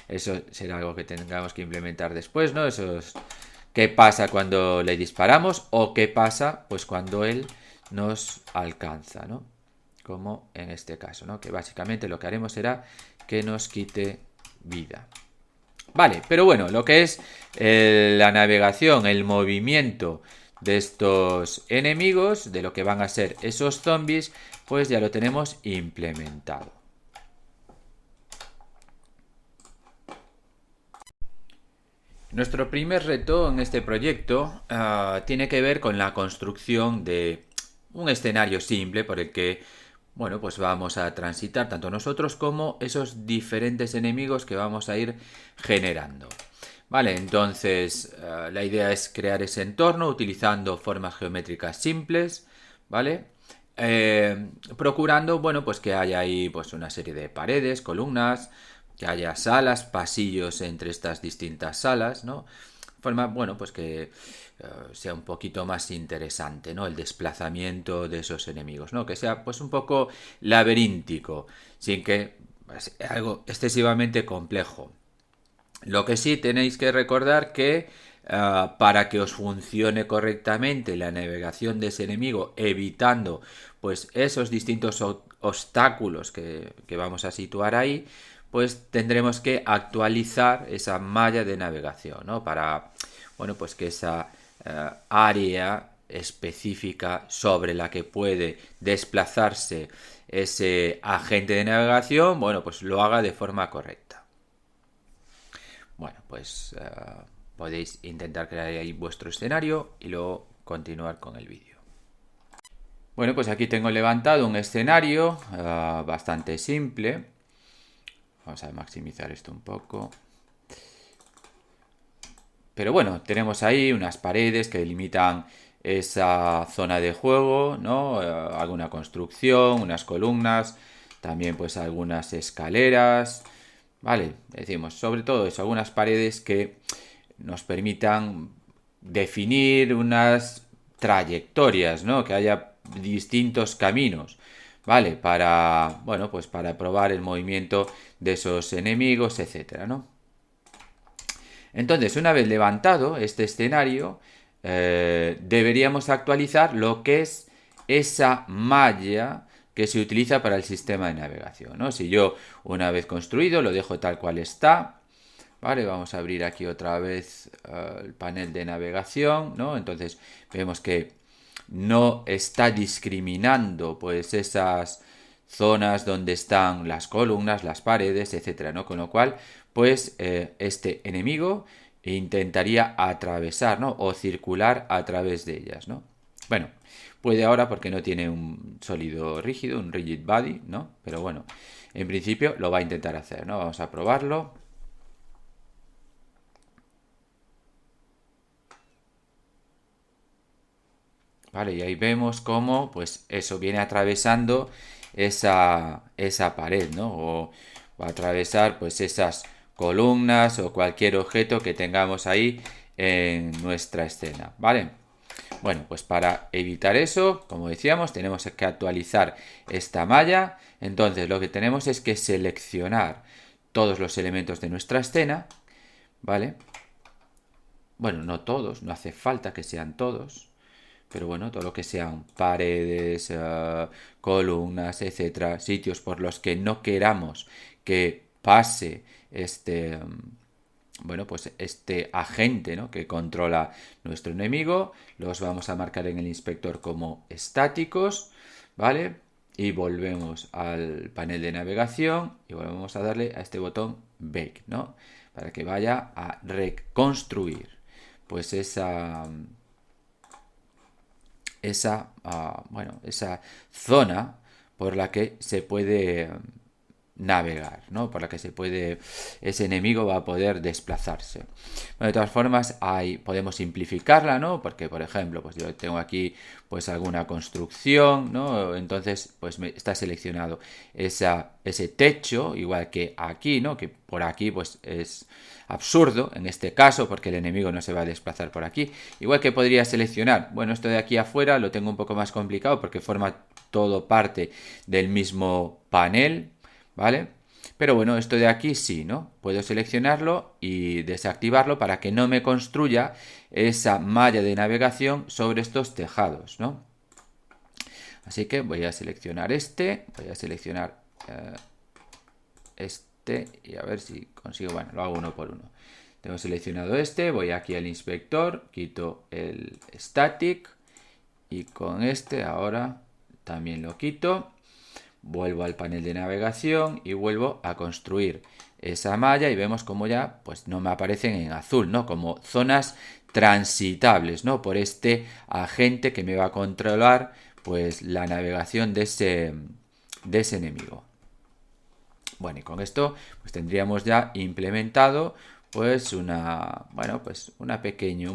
Eso será algo que tengamos que implementar después, ¿no? Eso es qué pasa cuando le disparamos o qué pasa pues cuando él nos alcanza, ¿no? Como en este caso, ¿no? Que básicamente lo que haremos será que nos quite vida. Vale, pero bueno, lo que es la navegación, el movimiento de estos enemigos, de lo que van a ser esos zombies, pues ya lo tenemos implementado. Nuestro primer reto en este proyecto tiene que ver con la construcción de un escenario simple por el que, bueno, pues vamos a transitar tanto nosotros como esos diferentes enemigos que vamos a ir generando. Vale, entonces la idea es crear ese entorno utilizando formas geométricas simples, ¿vale? Procurando, bueno, pues que haya ahí pues una serie de paredes, columnas, que haya salas, pasillos entre estas distintas salas, ¿no? De forma, bueno, pues que sea un poquito más interesante, ¿no? El desplazamiento de esos enemigos, ¿no? Que sea pues un poco laberíntico, sin que sea algo excesivamente complejo. Lo que sí tenéis que recordar que para que os funcione correctamente la navegación de ese enemigo, evitando pues esos distintos obstáculos que vamos a situar ahí, pues tendremos que actualizar esa malla de navegación, ¿no? Para, bueno, pues que esa área específica sobre la que puede desplazarse ese agente de navegación, bueno, pues lo haga de forma correcta. Bueno, pues podéis intentar crear ahí vuestro escenario y luego continuar con el vídeo. Bueno, pues aquí tengo levantado un escenario bastante simple. Vamos a maximizar esto un poco. Pero bueno, tenemos ahí unas paredes que delimitan esa zona de juego, ¿no? Alguna construcción, unas columnas, también pues algunas escaleras, ¿vale? Decimos, sobre todo eso, algunas paredes que nos permitan definir unas trayectorias, ¿no? Que haya distintos caminos, ¿vale? Para, bueno, pues para probar el movimiento de esos enemigos, etcétera, ¿no? Entonces, una vez levantado este escenario, deberíamos actualizar lo que es esa malla que se utiliza para el sistema de navegación, ¿no? Si yo, una vez construido, lo dejo tal cual está, ¿vale? Vamos a abrir aquí otra vez el panel de navegación, ¿no? Entonces, vemos que no está discriminando, pues, esas zonas donde están las columnas, las paredes, etcétera, ¿no? Con lo cual, pues este enemigo intentaría atravesar, ¿no? O circular a través de ellas, ¿no? Bueno, puede ahora porque no tiene un sólido rígido, un rigid body, ¿no? Pero bueno, en principio lo va a intentar hacer, ¿no? Vamos a probarlo. Vale, y ahí vemos cómo, pues eso viene atravesando esa pared, ¿no? O va a atravesar, pues esas columnas o cualquier objeto que tengamos ahí en nuestra escena, ¿vale? Bueno, pues para evitar eso, como decíamos, tenemos que actualizar esta malla. Entonces, lo que tenemos es que seleccionar todos los elementos de nuestra escena, ¿vale? Bueno, no todos, no hace falta que sean todos. Pero bueno, todo lo que sean paredes, columnas, etcétera, sitios por los que no queramos que pase este, bueno, pues este agente, ¿no? Que controla nuestro enemigo, los vamos a marcar en el inspector como estáticos, ¿vale? Y volvemos al panel de navegación y volvemos a darle a este botón Bake, ¿no? Para que vaya a reconstruir, pues bueno, esa zona por la que se puede navegar, ¿no? Por la que ese enemigo va a poder desplazarse. Bueno, de todas formas, podemos simplificarla, ¿no? Porque, por ejemplo, pues yo tengo aquí pues alguna construcción, ¿no? Entonces, pues está seleccionado ese techo, igual que aquí, ¿no? Que por aquí, pues es absurdo en este caso, porque el enemigo no se va a desplazar por aquí. Igual que podría seleccionar, bueno, esto de aquí afuera lo tengo un poco más complicado porque forma todo parte del mismo panel, ¿vale? Pero bueno, esto de aquí sí, ¿no? Puedo seleccionarlo y desactivarlo para que no me construya esa malla de navegación sobre estos tejados, ¿no? Así que voy a seleccionar voy a seleccionar este y a ver si consigo, bueno, lo hago uno por uno. Tengo seleccionado este, voy aquí al inspector, quito el static y con este ahora también lo quito. Vuelvo al panel de navegación y vuelvo a construir esa malla y vemos como ya pues no me aparecen en azul, ¿no? Como zonas transitables, ¿no? Por este agente que me va a controlar pues la navegación de ese enemigo. Bueno, y con esto pues tendríamos ya implementado pues un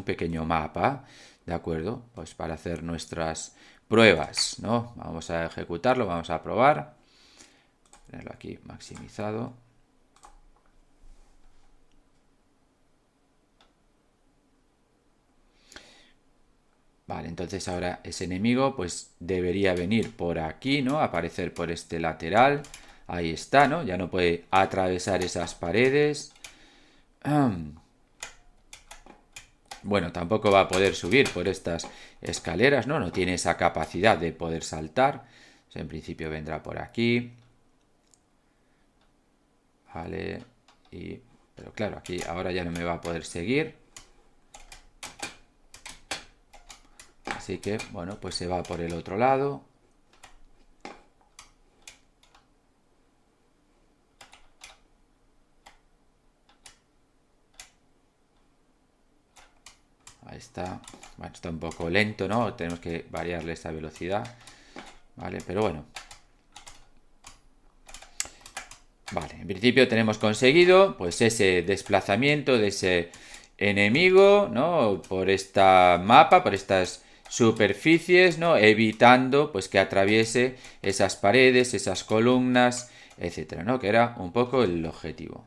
pequeño mapa, ¿de acuerdo? Pues para hacer nuestras pruebas, ¿no? Vamos a ejecutarlo, vamos a probar. Tenerlo aquí maximizado. Vale, entonces ahora ese enemigo pues debería venir por aquí, ¿no? Aparecer por este lateral. Ahí está, ¿no? Ya no puede atravesar esas paredes. Bueno, tampoco va a poder subir por estas escaleras, ¿no? No tiene esa capacidad de poder saltar. O sea, en principio vendrá por aquí. Vale. Pero claro, aquí ahora ya no me va a poder seguir. Así que, bueno, pues se va por el otro lado. Ahí está. Bueno, está un poco lento, ¿no? Tenemos que variarle esa velocidad. Vale, pero bueno. Vale, en principio tenemos conseguido pues ese desplazamiento de ese enemigo, ¿no? Por esta mapa, por estas superficies, ¿no? Evitando pues que atraviese esas paredes, esas columnas, etcétera, ¿no? Que era un poco el objetivo.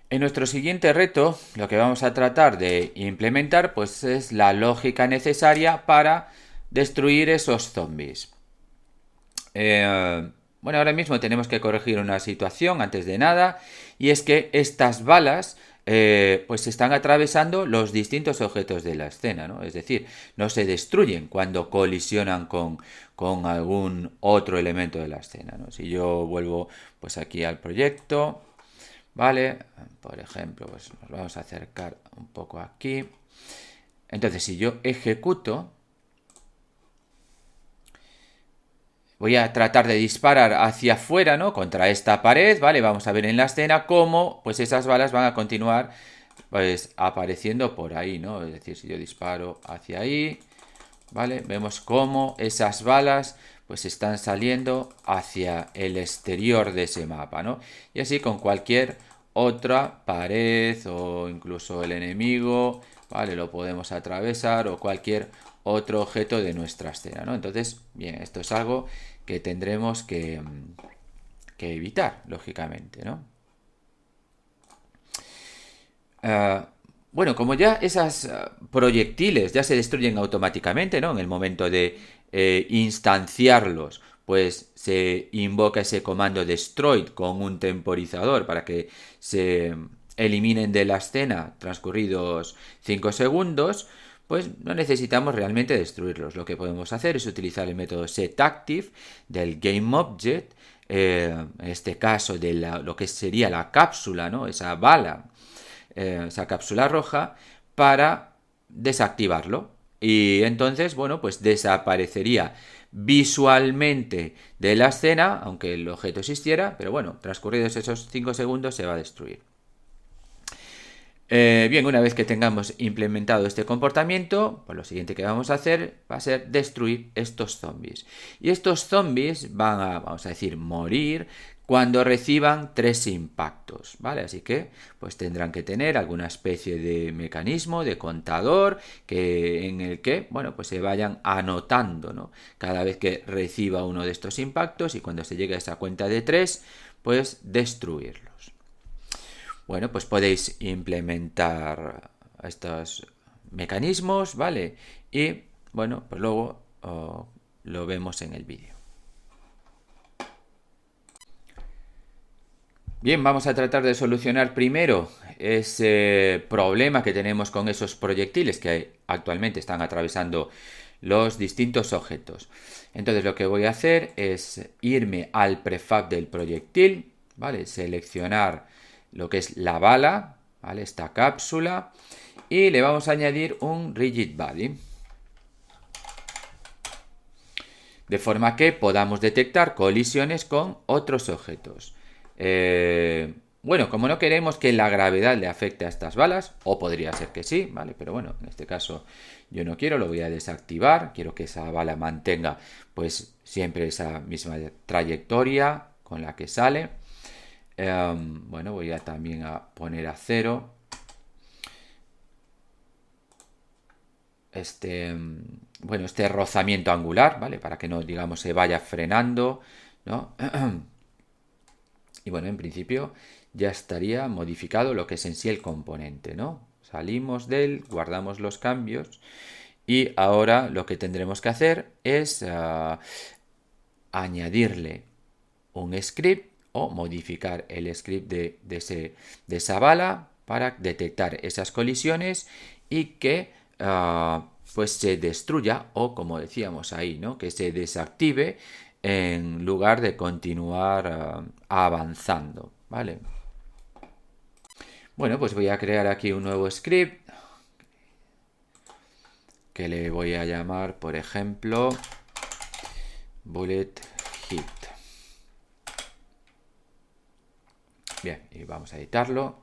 En nuestro siguiente reto, lo que vamos a tratar de implementar pues es la lógica necesaria para destruir esos zombies. Bueno, ahora mismo tenemos que corregir una situación antes de nada, y es que estas balas pues están atravesando los distintos objetos de la escena, ¿no? Es decir, no se destruyen cuando colisionan con algún otro elemento de la escena, ¿no? Si yo vuelvo pues aquí al proyecto, ¿vale? Por ejemplo, pues nos vamos a acercar un poco aquí. Entonces, si yo ejecuto, voy a tratar de disparar hacia afuera, ¿no? Contra esta pared, ¿vale? Vamos a ver en la escena cómo, pues esas balas van a continuar, pues, apareciendo por ahí, ¿no? Es decir, si yo disparo hacia ahí, ¿vale? Vemos cómo esas balas, pues, están saliendo hacia el exterior de ese mapa, ¿no? Y así con cualquier otra pared o incluso el enemigo, ¿vale? Lo podemos atravesar o cualquier otro objeto de nuestra escena, ¿no? Entonces, bien, esto es algo que tendremos que evitar, lógicamente, ¿no? Bueno, como ya esas proyectiles ya se destruyen automáticamente, ¿no? En el momento de instanciarlos, pues se invoca ese comando destroy con un temporizador para que se eliminen de la escena transcurridos 5 segundos, pues no necesitamos realmente destruirlos. Lo que podemos hacer es utilizar el método setActive del GameObject, en este caso de lo que sería la cápsula, ¿no? Esa bala, esa cápsula roja, para desactivarlo. Y entonces, bueno, pues desaparecería visualmente de la escena, aunque el objeto existiera, pero bueno, transcurridos esos 5 segundos se va a destruir. Bien, una vez que tengamos implementado este comportamiento, pues lo siguiente que vamos a hacer va a ser destruir estos zombies. Y estos zombies van a, vamos a decir, morir cuando reciban 3 impactos, ¿vale? Así que pues tendrán que tener alguna especie de mecanismo, de contador, en el que, bueno, pues se vayan anotando, ¿no? Cada vez que reciba uno de estos impactos, y cuando se llegue a esa cuenta de 3, pues destruirlos. Bueno, pues podéis implementar estos mecanismos, ¿vale? Y bueno, pues luego lo vemos en el vídeo. Bien, vamos a tratar de solucionar primero ese problema que tenemos con esos proyectiles que actualmente están atravesando los distintos objetos. Entonces lo que voy a hacer es irme al prefab del proyectil, ¿vale? Seleccionar lo que es la bala, ¿vale? Esta cápsula, y le vamos a añadir un rigid body, de forma que podamos detectar colisiones con otros objetos. Bueno, como no queremos que la gravedad le afecte a estas balas, o podría ser que sí, ¿vale? Pero bueno, en este caso yo no quiero, lo voy a desactivar. Quiero que esa bala mantenga pues siempre esa misma trayectoria con la que sale. Bueno, voy a también a poner a 0 este rozamiento angular, ¿vale? Para que no, digamos, se vaya frenando, ¿no? Y bueno, en principio ya estaría modificado lo que es en sí el componente, ¿no? Salimos de él, guardamos los cambios y ahora lo que tendremos que hacer es añadirle un script o modificar el script de esa bala para detectar esas colisiones y que pues se destruya, o como decíamos ahí, ¿no? Que se desactive en lugar de continuar avanzando, ¿vale? Bueno, pues voy a crear aquí un nuevo script que le voy a llamar, por ejemplo, bullet hit. Bien, y vamos a editarlo.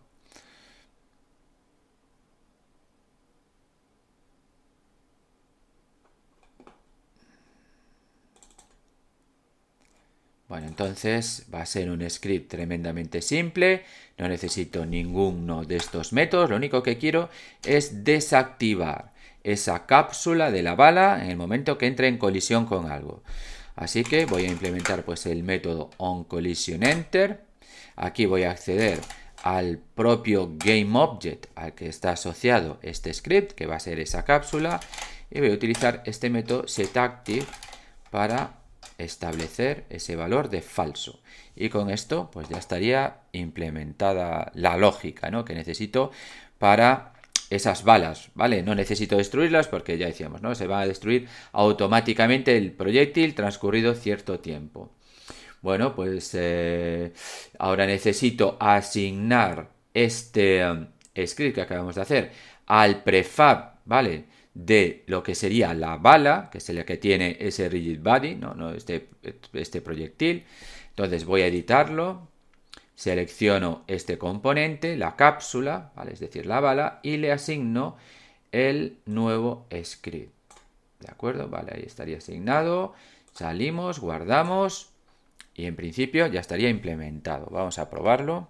Bueno, entonces va a ser un script tremendamente simple, no necesito ninguno de estos métodos, lo único que quiero es desactivar esa cápsula de la bala en el momento que entre en colisión con algo. Así que voy a implementar pues el método onCollisionEnter. Aquí voy a acceder al propio GameObject al que está asociado este script, que va a ser esa cápsula, y voy a utilizar este método setActive para establecer ese valor de falso. Y con esto pues ya estaría implementada la lógica, ¿no? Que necesito para esas balas, ¿vale? No necesito destruirlas porque ya decíamos, ¿no? Se va a destruir automáticamente el proyectil transcurrido cierto tiempo. Bueno, pues ahora necesito asignar este script que acabamos de hacer al prefab, ¿vale? De lo que sería la bala, que es la que tiene ese rigid body, no este proyectil. Entonces voy a editarlo, selecciono este componente, la cápsula, ¿vale? Es decir, la bala, y le asigno el nuevo script. ¿De acuerdo? Vale, ahí estaría asignado. Salimos, guardamos y en principio ya estaría implementado. Vamos a probarlo.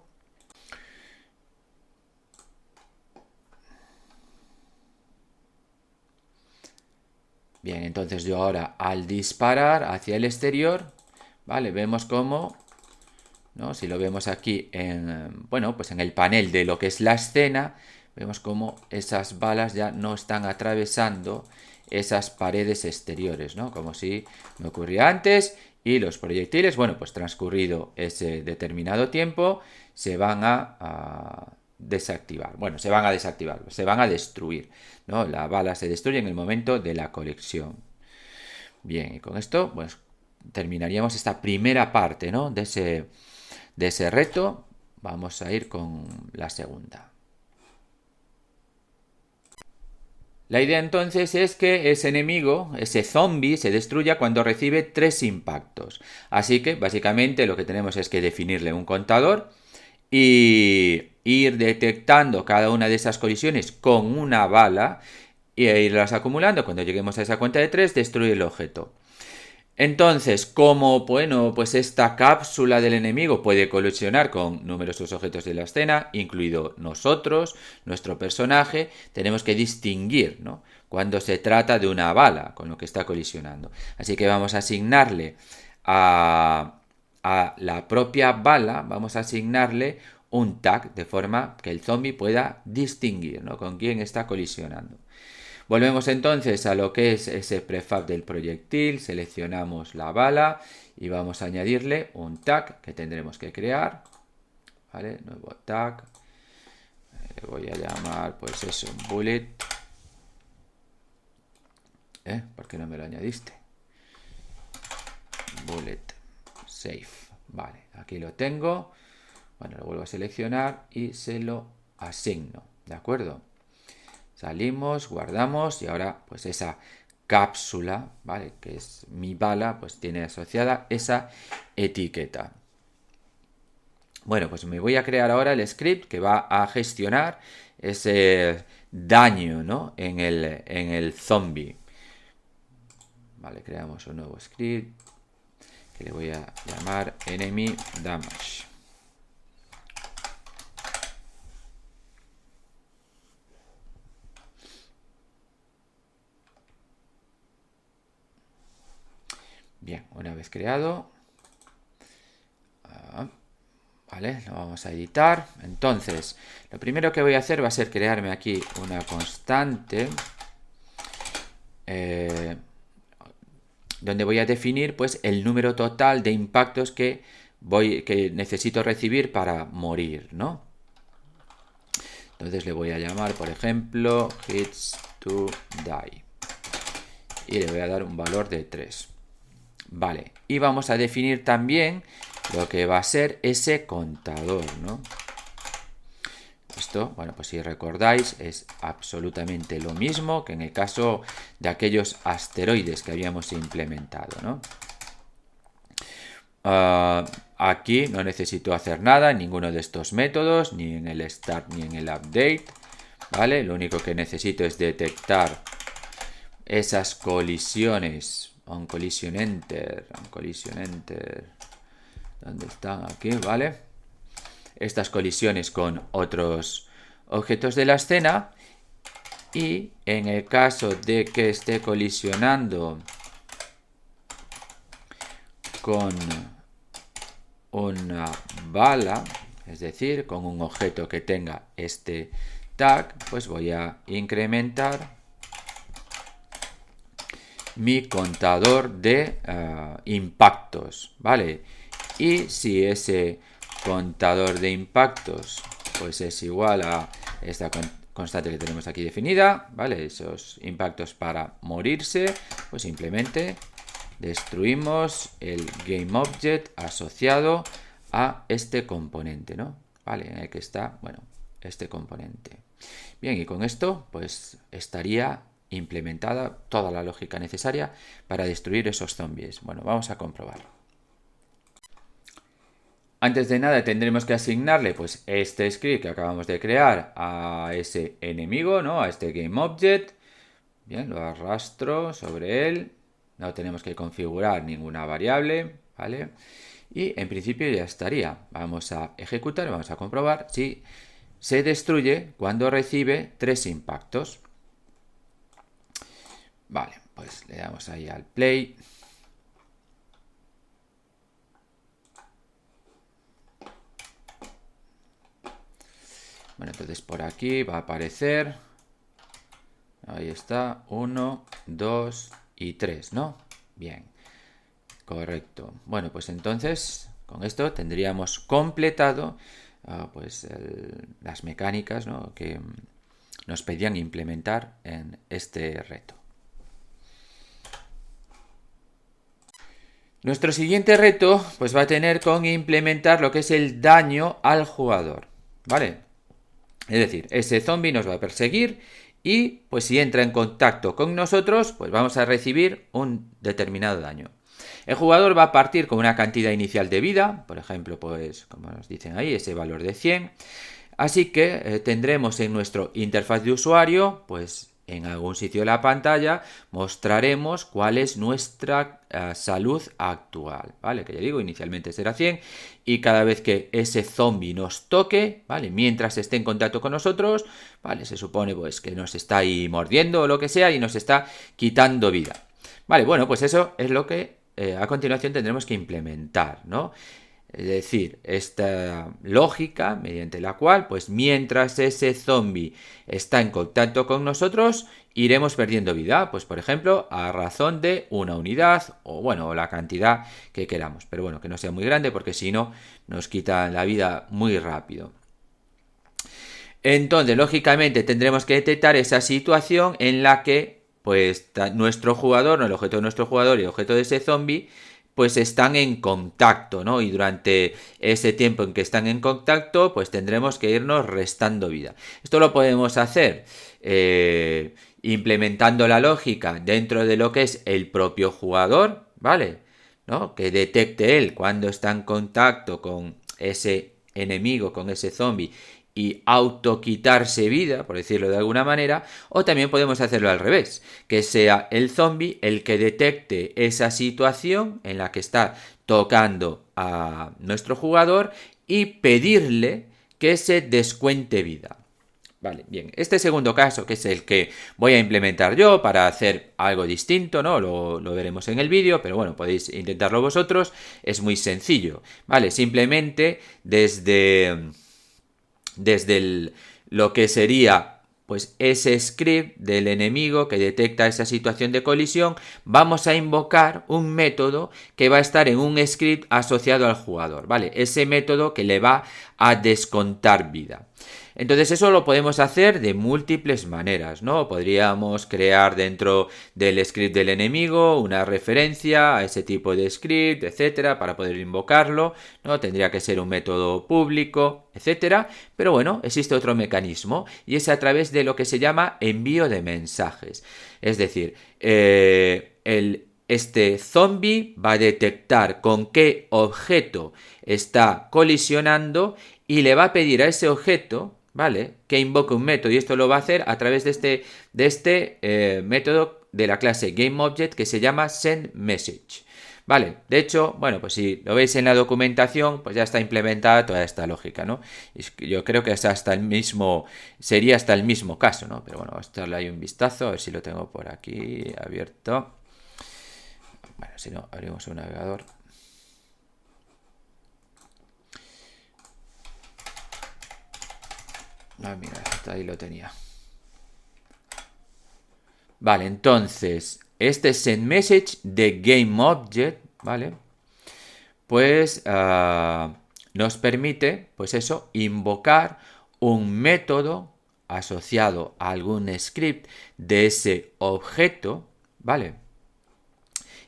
Bien, entonces yo ahora al disparar hacia el exterior, ¿vale? Vemos cómo, ¿no? Si lo vemos aquí en, bueno, pues en el panel de lo que es la escena, vemos cómo esas balas ya no están atravesando esas paredes exteriores, ¿no? Como si me ocurría antes, y los proyectiles, bueno, pues transcurrido ese determinado tiempo, se van a desactivar. Bueno, se van a desactivar, se van a destruir, ¿no? La bala se destruye en el momento de la colección. Bien, y con esto, pues terminaríamos esta primera parte, ¿no? De ese reto. Vamos a ir con la segunda. La idea entonces es que ese enemigo, ese zombie, se destruya cuando recibe 3 impactos. Así que básicamente lo que tenemos es que definirle un contador y ir detectando cada una de esas colisiones con una bala e irlas acumulando. Cuando lleguemos a esa cuenta de 3, destruye el objeto. Entonces, como bueno, pues esta cápsula del enemigo puede colisionar con numerosos objetos de la escena, incluido nosotros, nuestro personaje, tenemos que distinguir, ¿no? Cuando se trata de una bala con lo que está colisionando. Así que vamos a asignarle a la propia bala, vamos a asignarle un tag de forma que el zombie pueda distinguir, ¿no? Con quién está colisionando. Volvemos entonces a lo que es ese prefab del proyectil, seleccionamos la bala y vamos a añadirle un tag que tendremos que crear, ¿vale? Nuevo tag, le voy a llamar pues eso, bullet, ¿por qué no me lo añadiste? Bullet safe, vale, aquí lo tengo. Bueno, lo vuelvo a seleccionar y se lo asigno, ¿de acuerdo? Salimos, guardamos y ahora pues esa cápsula, ¿vale? Que es mi bala, pues tiene asociada esa etiqueta. Bueno, pues me voy a crear ahora el script que va a gestionar ese daño, ¿no? en el zombie. Vale, creamos un nuevo script que le voy a llamar enemy damage. Bien, una vez creado, vale, lo vamos a editar. Entonces, lo primero que voy a hacer va a ser crearme aquí una constante donde voy a definir pues el número total de impactos que necesito recibir para morir, ¿no? Entonces le voy a llamar, por ejemplo, hits to die y le voy a dar un valor de 3. Vale, y vamos a definir también lo que va a ser ese contador, ¿no? Esto, bueno, pues si recordáis, es absolutamente lo mismo que en el caso de aquellos asteroides que habíamos implementado, ¿no? Aquí no necesito hacer nada en ninguno de estos métodos, ni en el start ni en el update, ¿vale? Lo único que necesito es detectar esas colisiones. On collision enter, ¿dónde están? Aquí, ¿vale? Estas colisiones con otros objetos de la escena, y en el caso de que esté colisionando con una bala, es decir, con un objeto que tenga este tag, pues voy a incrementar mi contador de impactos, ¿vale? Y si ese contador de impactos pues es igual a esta constante que tenemos aquí definida, ¿vale? Esos impactos para morirse, pues simplemente destruimos el GameObject asociado a este componente, ¿no? ¿Vale? En el que está, bueno, este componente. Bien, y con esto pues estaría implementada toda la lógica necesaria para destruir esos zombies. Bueno, vamos a comprobarlo. Antes de nada tendremos que asignarle pues este script que acabamos de crear a ese enemigo, ¿no? A este GameObject. Bien, lo arrastro sobre él. No tenemos que configurar ninguna variable, ¿vale? Y en principio ya estaría. Vamos a ejecutar, vamos a comprobar si se destruye cuando recibe 3 impactos. Vale, pues le damos ahí al play. Bueno, entonces por aquí va a aparecer. Ahí está, 1, 2 y 3, ¿no? Bien, correcto. Bueno, pues entonces con esto tendríamos completado pues las mecánicas, ¿no?, que nos pedían implementar en este reto. Nuestro siguiente reto pues va a tener con implementar lo que es el daño al jugador, ¿vale? Es decir, ese zombie nos va a perseguir y pues si entra en contacto con nosotros pues vamos a recibir un determinado daño. El jugador va a partir con una cantidad inicial de vida, por ejemplo, pues como nos dicen ahí, ese valor de 100. Así que tendremos en nuestro interfaz de usuario, pues en algún sitio de la pantalla mostraremos cuál es nuestra salud actual, ¿vale? Que ya digo, inicialmente será 100 y cada vez que ese zombie nos toque, ¿vale?, mientras esté en contacto con nosotros, ¿vale?, se supone pues que nos está ahí mordiendo o lo que sea y nos está quitando vida. Vale, bueno, pues eso es lo que a continuación tendremos que implementar, ¿no? Es decir, esta lógica mediante la cual, pues mientras ese zombie está en contacto con nosotros, iremos perdiendo vida, pues por ejemplo, a razón de una unidad o bueno, la cantidad que queramos. Pero bueno, que no sea muy grande porque si no, nos quita la vida muy rápido. Entonces, lógicamente, tendremos que detectar esa situación en la que, pues, nuestro jugador, no, el objeto de nuestro jugador y el objeto de ese zombie, pues están en contacto, ¿no? Y durante ese tiempo en que están en contacto, pues tendremos que irnos restando vida. Esto lo podemos hacer implementando la lógica dentro de lo que es el propio jugador, ¿vale? ¿No? Que detecte él cuando está en contacto con ese enemigo, con ese zombie, y autoquitarse vida, por decirlo de alguna manera, o también podemos hacerlo al revés, que sea el zombie el que detecte esa situación en la que está tocando a nuestro jugador y pedirle que se descuente vida. Vale, bien. Este segundo caso, que es el que voy a implementar yo para hacer algo distinto, ¿no? Lo veremos en el vídeo, pero bueno, podéis intentarlo vosotros. Es muy sencillo, ¿vale? Simplemente desde lo que sería pues ese script del enemigo que detecta esa situación de colisión, vamos a invocar un método que va a estar en un script asociado al jugador, ¿vale? Ese método que le va a descontar vida. Entonces eso lo podemos hacer de múltiples maneras, ¿no? Podríamos crear dentro del script del enemigo una referencia a ese tipo de script, etcétera, para poder invocarlo, ¿no? Tendría que ser un método público, etcétera, pero bueno, existe otro mecanismo y es a través de lo que se llama envío de mensajes. Es decir, este zombie va a detectar con qué objeto está colisionando y le va a pedir a ese objeto, ¿vale?, que invoque un método, y esto lo va a hacer a través de este método de la clase GameObject que se llama sendMessage. Vale, de hecho, bueno, pues si lo veis en la documentación, pues ya está implementada toda esta lógica, ¿no? Y yo creo que es hasta el mismo, sería hasta el mismo caso, ¿no? Pero bueno, vamos a echarle ahí un vistazo, a ver si lo tengo por aquí abierto. Bueno, si no, abrimos un navegador. Ah, mira, hasta ahí lo tenía. Vale, entonces, este sendMessage de GameObject, ¿vale? Pues nos permite, pues eso, invocar un método asociado a algún script de ese objeto, ¿vale?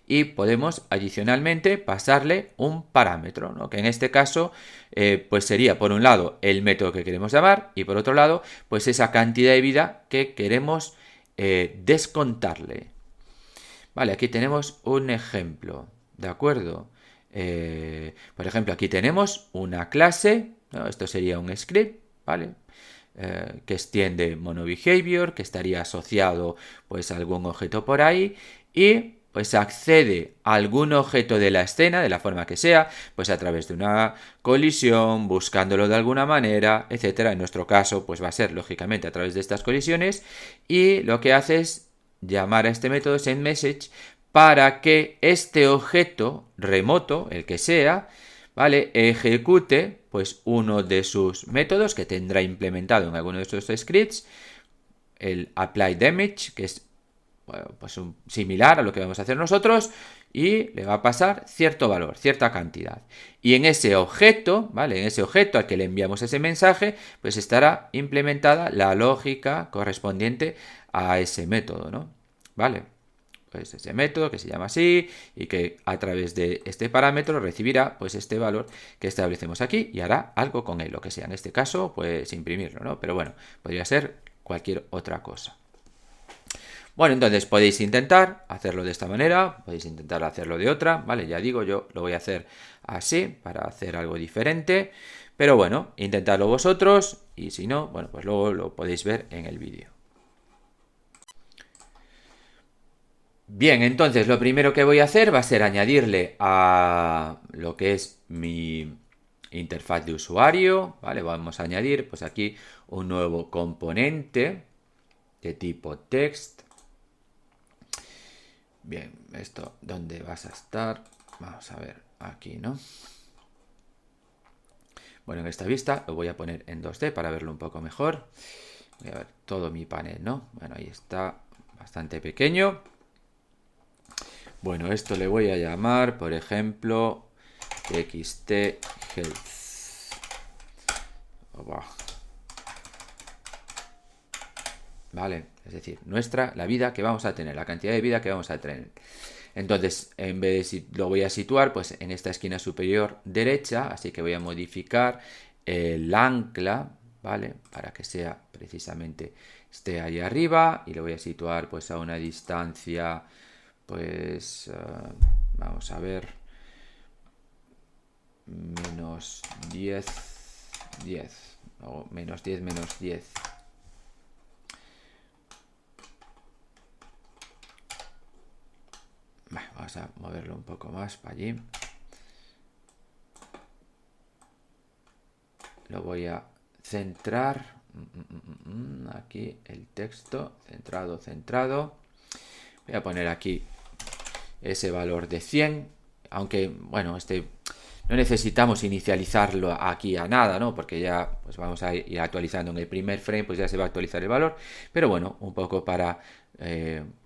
Y podemos adicionalmente pasarle un parámetro, ¿no? Que en este caso pues sería por un lado el método que queremos llamar y por otro lado pues esa cantidad de vida que queremos descontarle. Vale, aquí tenemos un ejemplo, ¿de acuerdo? Por ejemplo, aquí tenemos una clase, ¿no? Esto sería un script, ¿vale? Que extiende monoBehavior, que estaría asociado pues a algún objeto por ahí y pues accede a algún objeto de la escena, de la forma que sea, pues a través de una colisión, buscándolo de alguna manera, etcétera. En nuestro caso, pues va a ser lógicamente a través de estas colisiones y lo que hace es llamar a este método sendMessage para que este objeto remoto, el que sea, ¿vale?, ejecute pues uno de sus métodos que tendrá implementado en alguno de estos scripts, el applyDamage, que es pues similar a lo que vamos a hacer nosotros, y le va a pasar cierto valor, cierta cantidad. Y en ese objeto, ¿vale?, en ese objeto al que le enviamos ese mensaje, pues estará implementada la lógica correspondiente a ese método, ¿no? ¿Vale? Pues ese método que se llama así y que a través de este parámetro recibirá pues este valor que establecemos aquí y hará algo con él, lo que sea. En este caso, pues imprimirlo, ¿no? Pero bueno, podría ser cualquier otra cosa. Bueno, entonces podéis intentar hacerlo de esta manera, podéis intentar hacerlo de otra, ¿vale? Ya digo, yo lo voy a hacer así para hacer algo diferente, pero bueno, intentadlo vosotros y si no, bueno, pues luego lo podéis ver en el vídeo. Bien, entonces lo primero que voy a hacer va a ser añadirle a lo que es mi interfaz de usuario, ¿vale? Vamos a añadir pues aquí un nuevo componente de tipo text. Bien, esto, ¿dónde vas a estar? Vamos a ver, aquí, ¿no? Bueno, en esta vista lo voy a poner en 2D para verlo un poco mejor. Voy a ver todo mi panel, ¿no? Bueno, ahí está, bastante pequeño. Bueno, esto le voy a llamar, por ejemplo, txt health. Vale, Es decir, la vida que vamos a tener, la cantidad de vida que vamos a tener. Entonces, en vez de lo voy a situar pues en esta esquina superior derecha, así que voy a modificar el ancla, ¿vale? Para que sea precisamente esté ahí arriba y lo voy a situar pues a una distancia, pues vamos a ver, menos 10, 10, o menos 10, menos 10. Vamos a moverlo un poco más para allí. Lo voy a centrar. Aquí el texto. Centrado, centrado. Voy a poner aquí ese valor de 100. Aunque, bueno, no necesitamos inicializarlo aquí a nada, ¿no? Porque ya pues vamos a ir actualizando en el primer frame, pues ya se va a actualizar el valor. Pero bueno, un poco para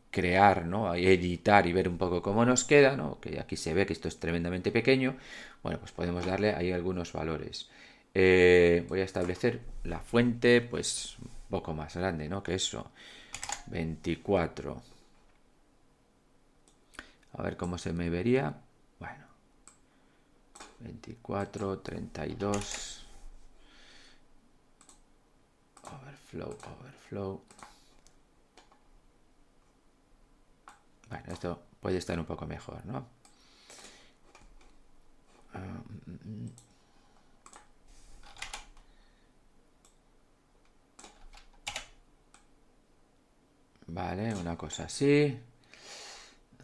crear, ¿no? Editar y ver un poco cómo nos queda, ¿no? Que aquí se ve que esto es tremendamente pequeño. Bueno, pues podemos darle ahí algunos valores. Voy a establecer la fuente, pues un poco más grande, ¿no? Que eso, 24. A ver cómo se me vería. Bueno, 24, 32. Overflow, overflow. Bueno, esto puede estar un poco mejor, ¿no? Vale, una cosa así.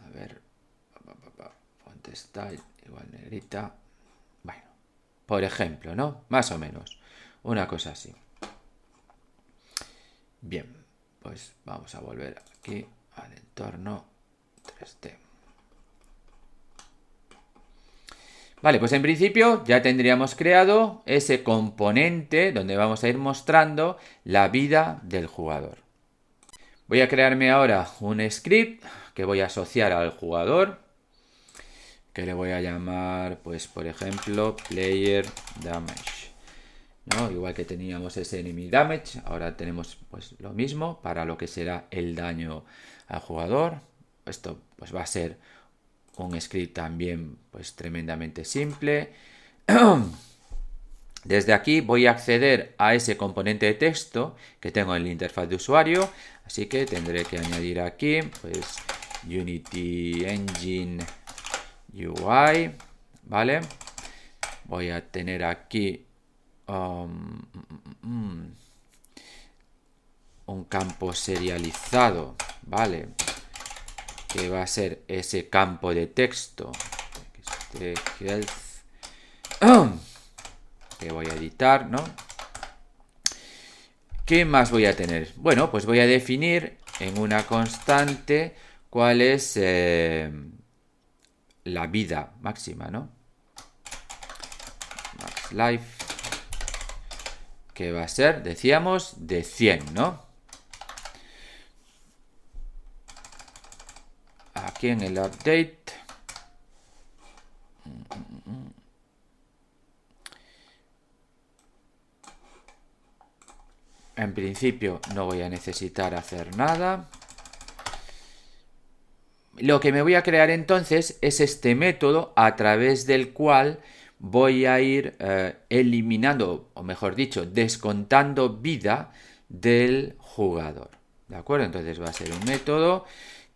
A ver. Fonte style, igual negrita. Bueno, por ejemplo, ¿no? Más o menos. Una cosa así. Bien, pues vamos a volver aquí al entorno 3D. Vale, pues en principio ya tendríamos creado ese componente donde vamos a ir mostrando la vida del jugador. Voy a crearme ahora un script que voy a asociar al jugador, que le voy a llamar, pues por ejemplo, player damage, ¿no? Igual que teníamos ese enemy damage, ahora tenemos pues lo mismo para lo que será el daño al jugador. Esto pues va a ser un script también pues tremendamente simple. Desde aquí voy a acceder a ese componente de texto que tengo en la interfaz de usuario, así que tendré que añadir aquí pues Unity Engine UI, ¿vale? Voy a tener aquí un campo serializado, ¿vale? Que va a ser ese campo de texto que voy a editar, ¿no? ¿Qué más voy a tener? Bueno, pues voy a definir en una constante cuál es la vida máxima, ¿no? Max life, que va a ser, decíamos, de 100, ¿no? Aquí en el update en principio no voy a necesitar hacer nada. Lo que me voy a crear entonces es este método a través del cual voy a ir eliminando, o mejor dicho, descontando vida del jugador. ¿De acuerdo? Entonces va a ser un método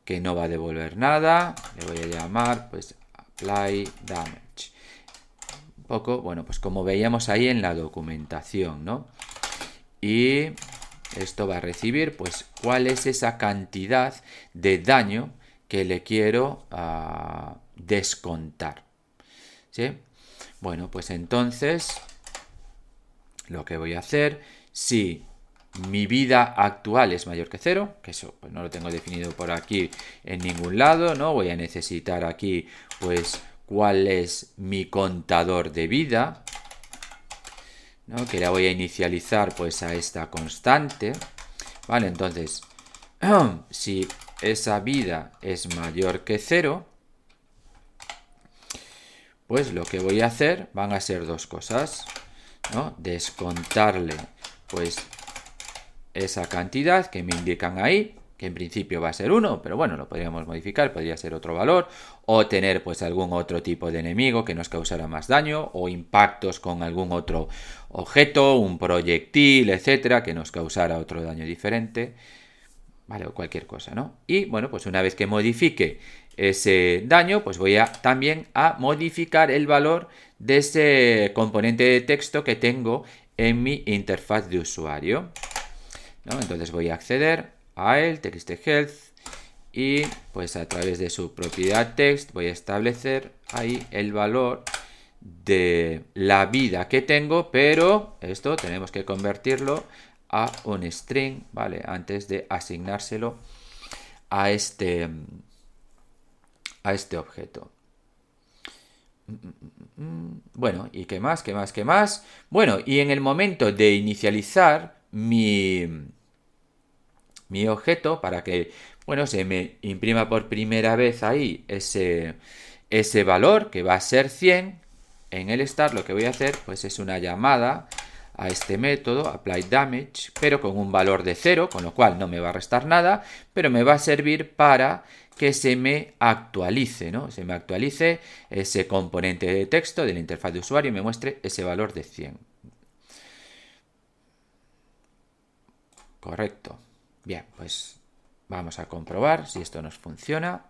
que no va a devolver nada. Le voy a llamar pues apply damage. Un poco, bueno, pues como veíamos ahí en la documentación, ¿no? Y esto va a recibir pues cuál es esa cantidad de daño que le quiero descontar. ¿Sí? Bueno, pues entonces lo que voy a hacer, si mi vida actual es mayor que 0, que eso pues no lo tengo definido por aquí en ningún lado, ¿no? Voy a necesitar aquí pues cuál es mi contador de vida, ¿no? Que la voy a inicializar pues a esta constante, ¿vale? Entonces, si esa vida es mayor que 0, pues lo que voy a hacer van a ser dos cosas, ¿no? Descontarle pues esa cantidad que me indican ahí, que en principio va a ser 1, pero bueno, lo podríamos modificar, podría ser otro valor, o tener pues algún otro tipo de enemigo que nos causara más daño, o impactos con algún otro objeto, un proyectil, etcétera, que nos causara otro daño diferente, vale, o cualquier cosa, ¿no? Y bueno, pues una vez que modifique ese daño, pues voy a también a modificar el valor de ese componente de texto que tengo en mi interfaz de usuario, ¿no? Entonces voy a acceder a él, TXTHealth, y pues a través de su propiedad text voy a establecer ahí el valor de la vida que tengo, pero esto tenemos que convertirlo a un string, ¿vale? Antes de asignárselo a este objeto. Bueno, ¿y qué más? ¿Qué más? ¿Qué más? Bueno, y en el momento de inicializar mi objeto, para que, bueno, se me imprima por primera vez ahí ese valor, que va a ser 100, en el start lo que voy a hacer pues es una llamada a este método, applyDamage, pero con un valor de 0, con lo cual no me va a restar nada, pero me va a servir para que se me actualice, ¿no? Se me actualice ese componente de texto de la interfaz de usuario y me muestre ese valor de 100. Correcto. Bien, pues vamos a comprobar si esto nos funciona.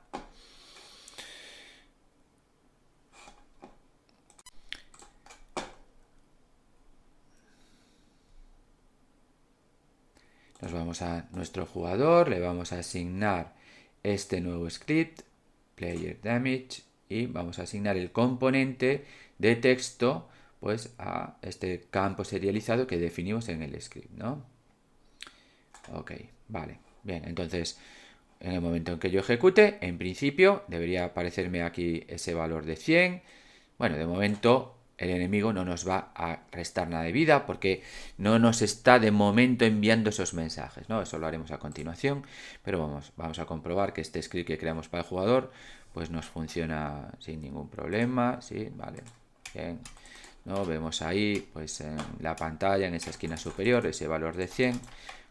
Nos vamos a nuestro jugador, le vamos a asignar este nuevo script, player damage, y vamos a asignar el componente de texto pues a este campo serializado que definimos en el script, ¿no? Ok, vale, bien, entonces en el momento en que yo ejecute, en principio debería aparecerme aquí ese valor de 100. Bueno, de momento el enemigo no nos va a restar nada de vida porque no nos está de momento enviando esos mensajes, ¿no? Eso lo haremos a continuación, pero vamos a comprobar que este script que creamos para el jugador pues nos funciona sin ningún problema, ¿sí? Vale, bien, ¿no? Vemos ahí pues en la pantalla, en esa esquina superior, ese valor de 100,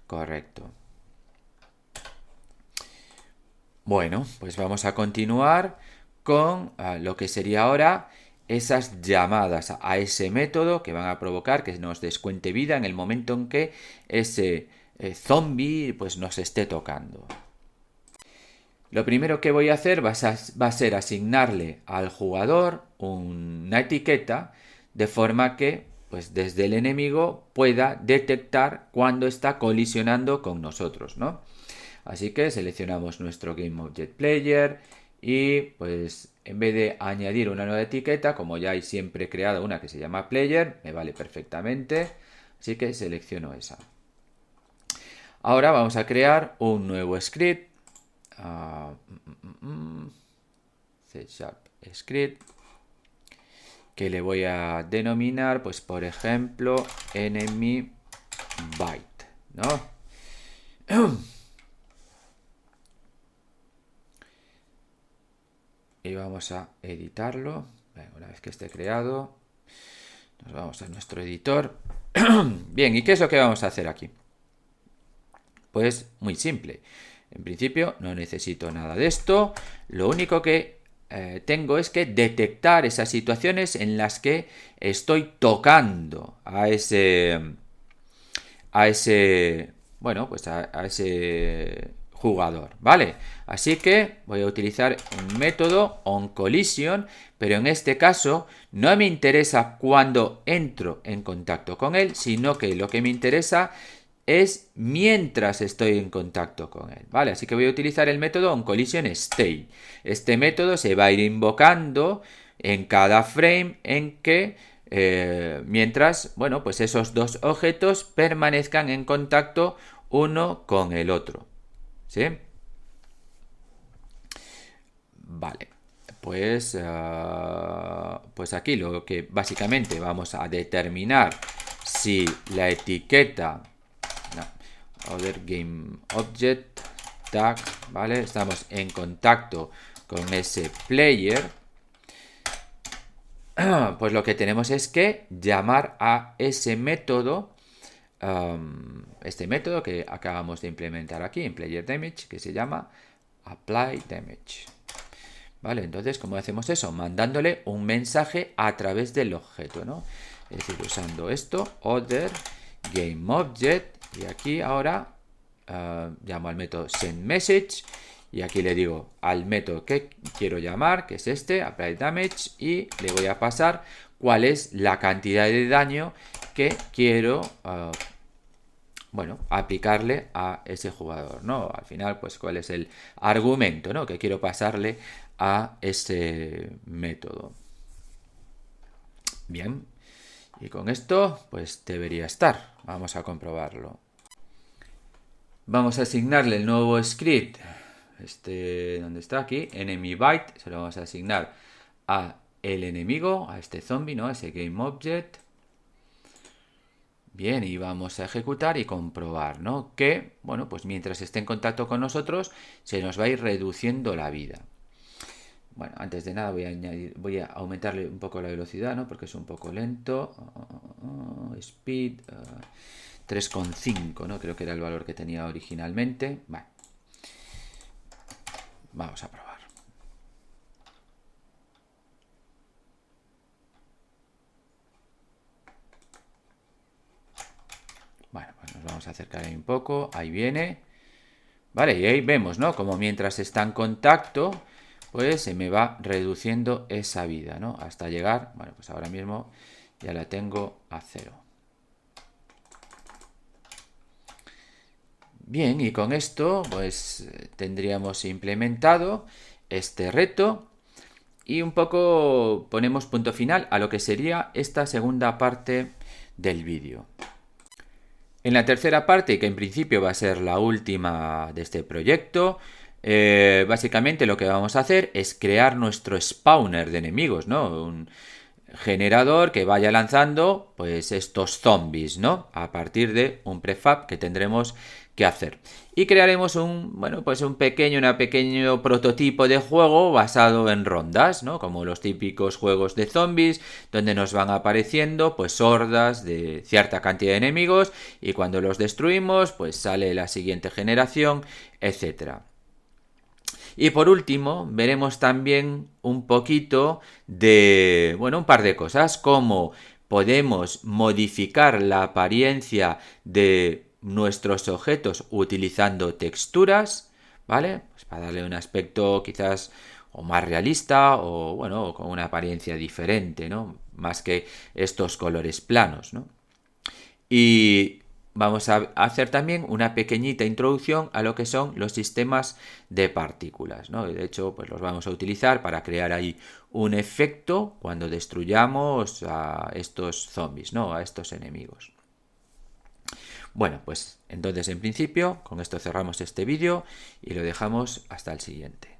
correcto. Bueno, pues vamos a continuar con lo que sería ahora esas llamadas a ese método que van a provocar que nos descuente vida en el momento en que ese zombie pues nos esté tocando. Lo primero que voy a hacer va a ser asignarle al jugador una etiqueta de forma que pues desde el enemigo pueda detectar cuando está colisionando con nosotros, ¿no? Así que seleccionamos nuestro GameObjectPlayer y pues en vez de añadir una nueva etiqueta, como ya hay siempre creada una que se llama Player, me vale perfectamente, así que selecciono esa. Ahora vamos a crear un nuevo script, C# script, que le voy a denominar, pues por ejemplo, enemy byte, ¿no? Y vamos a editarlo. Una vez que esté creado, nos vamos a nuestro editor. Bien, ¿y qué es lo que vamos a hacer aquí? Pues muy simple. En principio no necesito nada de esto. Lo único que tengo es que detectar esas situaciones en las que estoy tocando a ese bueno, pues a ese jugador, ¿vale? Así que voy a utilizar un método onCollision, pero en este caso no me interesa cuando entro en contacto con él, sino que lo que me interesa es mientras estoy en contacto con él, ¿vale? Así que voy a utilizar el método onCollisionState. Este método se va a ir invocando en cada frame en que mientras, bueno, pues esos dos objetos permanezcan en contacto uno con el otro, ¿sí? Vale, pues, pues aquí lo que básicamente vamos a determinar si la etiqueta other game object tag, ¿vale? Estamos en contacto con ese player. Pues lo que tenemos es que llamar a ese método este método que acabamos de implementar aquí en Player Damage, que se llama Apply Damage. ¿Vale? Entonces, ¿cómo hacemos eso? Mandándole un mensaje a través del objeto, ¿no? Es decir, usando esto, Other Game Object, y aquí ahora llamo al método SendMessage, y aquí le digo al método que quiero llamar, que es este, Apply Damage, y le voy a pasar cuál es la cantidad de daño que quiero bueno, aplicarle a ese jugador, ¿no? Al final, pues, cuál es el argumento, ¿no? Que quiero pasarle a ese método. Bien, y con esto, pues, debería estar. Vamos a comprobarlo. Vamos a asignarle el nuevo script, ¿dónde está? Aquí, enemy byte, se lo vamos a asignar a el enemigo, a este zombie, ¿no? Ese game object. Bien, y vamos a ejecutar y comprobar, ¿no? Que, bueno, pues mientras esté en contacto con nosotros, se nos va a ir reduciendo la vida. Bueno, antes de nada voy a aumentarle un poco la velocidad, ¿no? Porque es un poco lento. Speed 3,5, ¿no? Creo que era el valor que tenía originalmente. Vale. Vamos a probar. Bueno, pues nos vamos a acercar ahí un poco. Ahí viene. Vale, y ahí vemos, ¿no? Como mientras está en contacto, pues se me va reduciendo esa vida, ¿no? Hasta llegar, bueno, pues ahora mismo ya la tengo a 0. Bien, y con esto, pues tendríamos implementado este reto y un poco ponemos punto final a lo que sería esta segunda parte del vídeo. En la tercera parte, que en principio va a ser la última de este proyecto, básicamente lo que vamos a hacer es crear nuestro spawner de enemigos, ¿no? Un generador que vaya lanzando pues estos zombies, ¿no? A partir de un prefab que tendremos que hacer. Y crearemos un pequeño prototipo de juego basado en rondas, ¿no? Como los típicos juegos de zombies, donde nos van apareciendo pues hordas de cierta cantidad de enemigos y cuando los destruimos pues sale la siguiente generación, etcétera. Y por último, veremos también un poquito de, bueno, un par de cosas, como podemos modificar la apariencia de nuestros objetos utilizando texturas, ¿vale? Pues para darle un aspecto quizás o más realista o, bueno, con una apariencia diferente, ¿no? Más que estos colores planos, ¿no? Y vamos a hacer también una pequeñita introducción a lo que son los sistemas de partículas, ¿no? De hecho, pues los vamos a utilizar para crear ahí un efecto cuando destruyamos a estos zombies, ¿no? A estos enemigos. Bueno, pues entonces en principio con esto cerramos este vídeo y lo dejamos hasta el siguiente.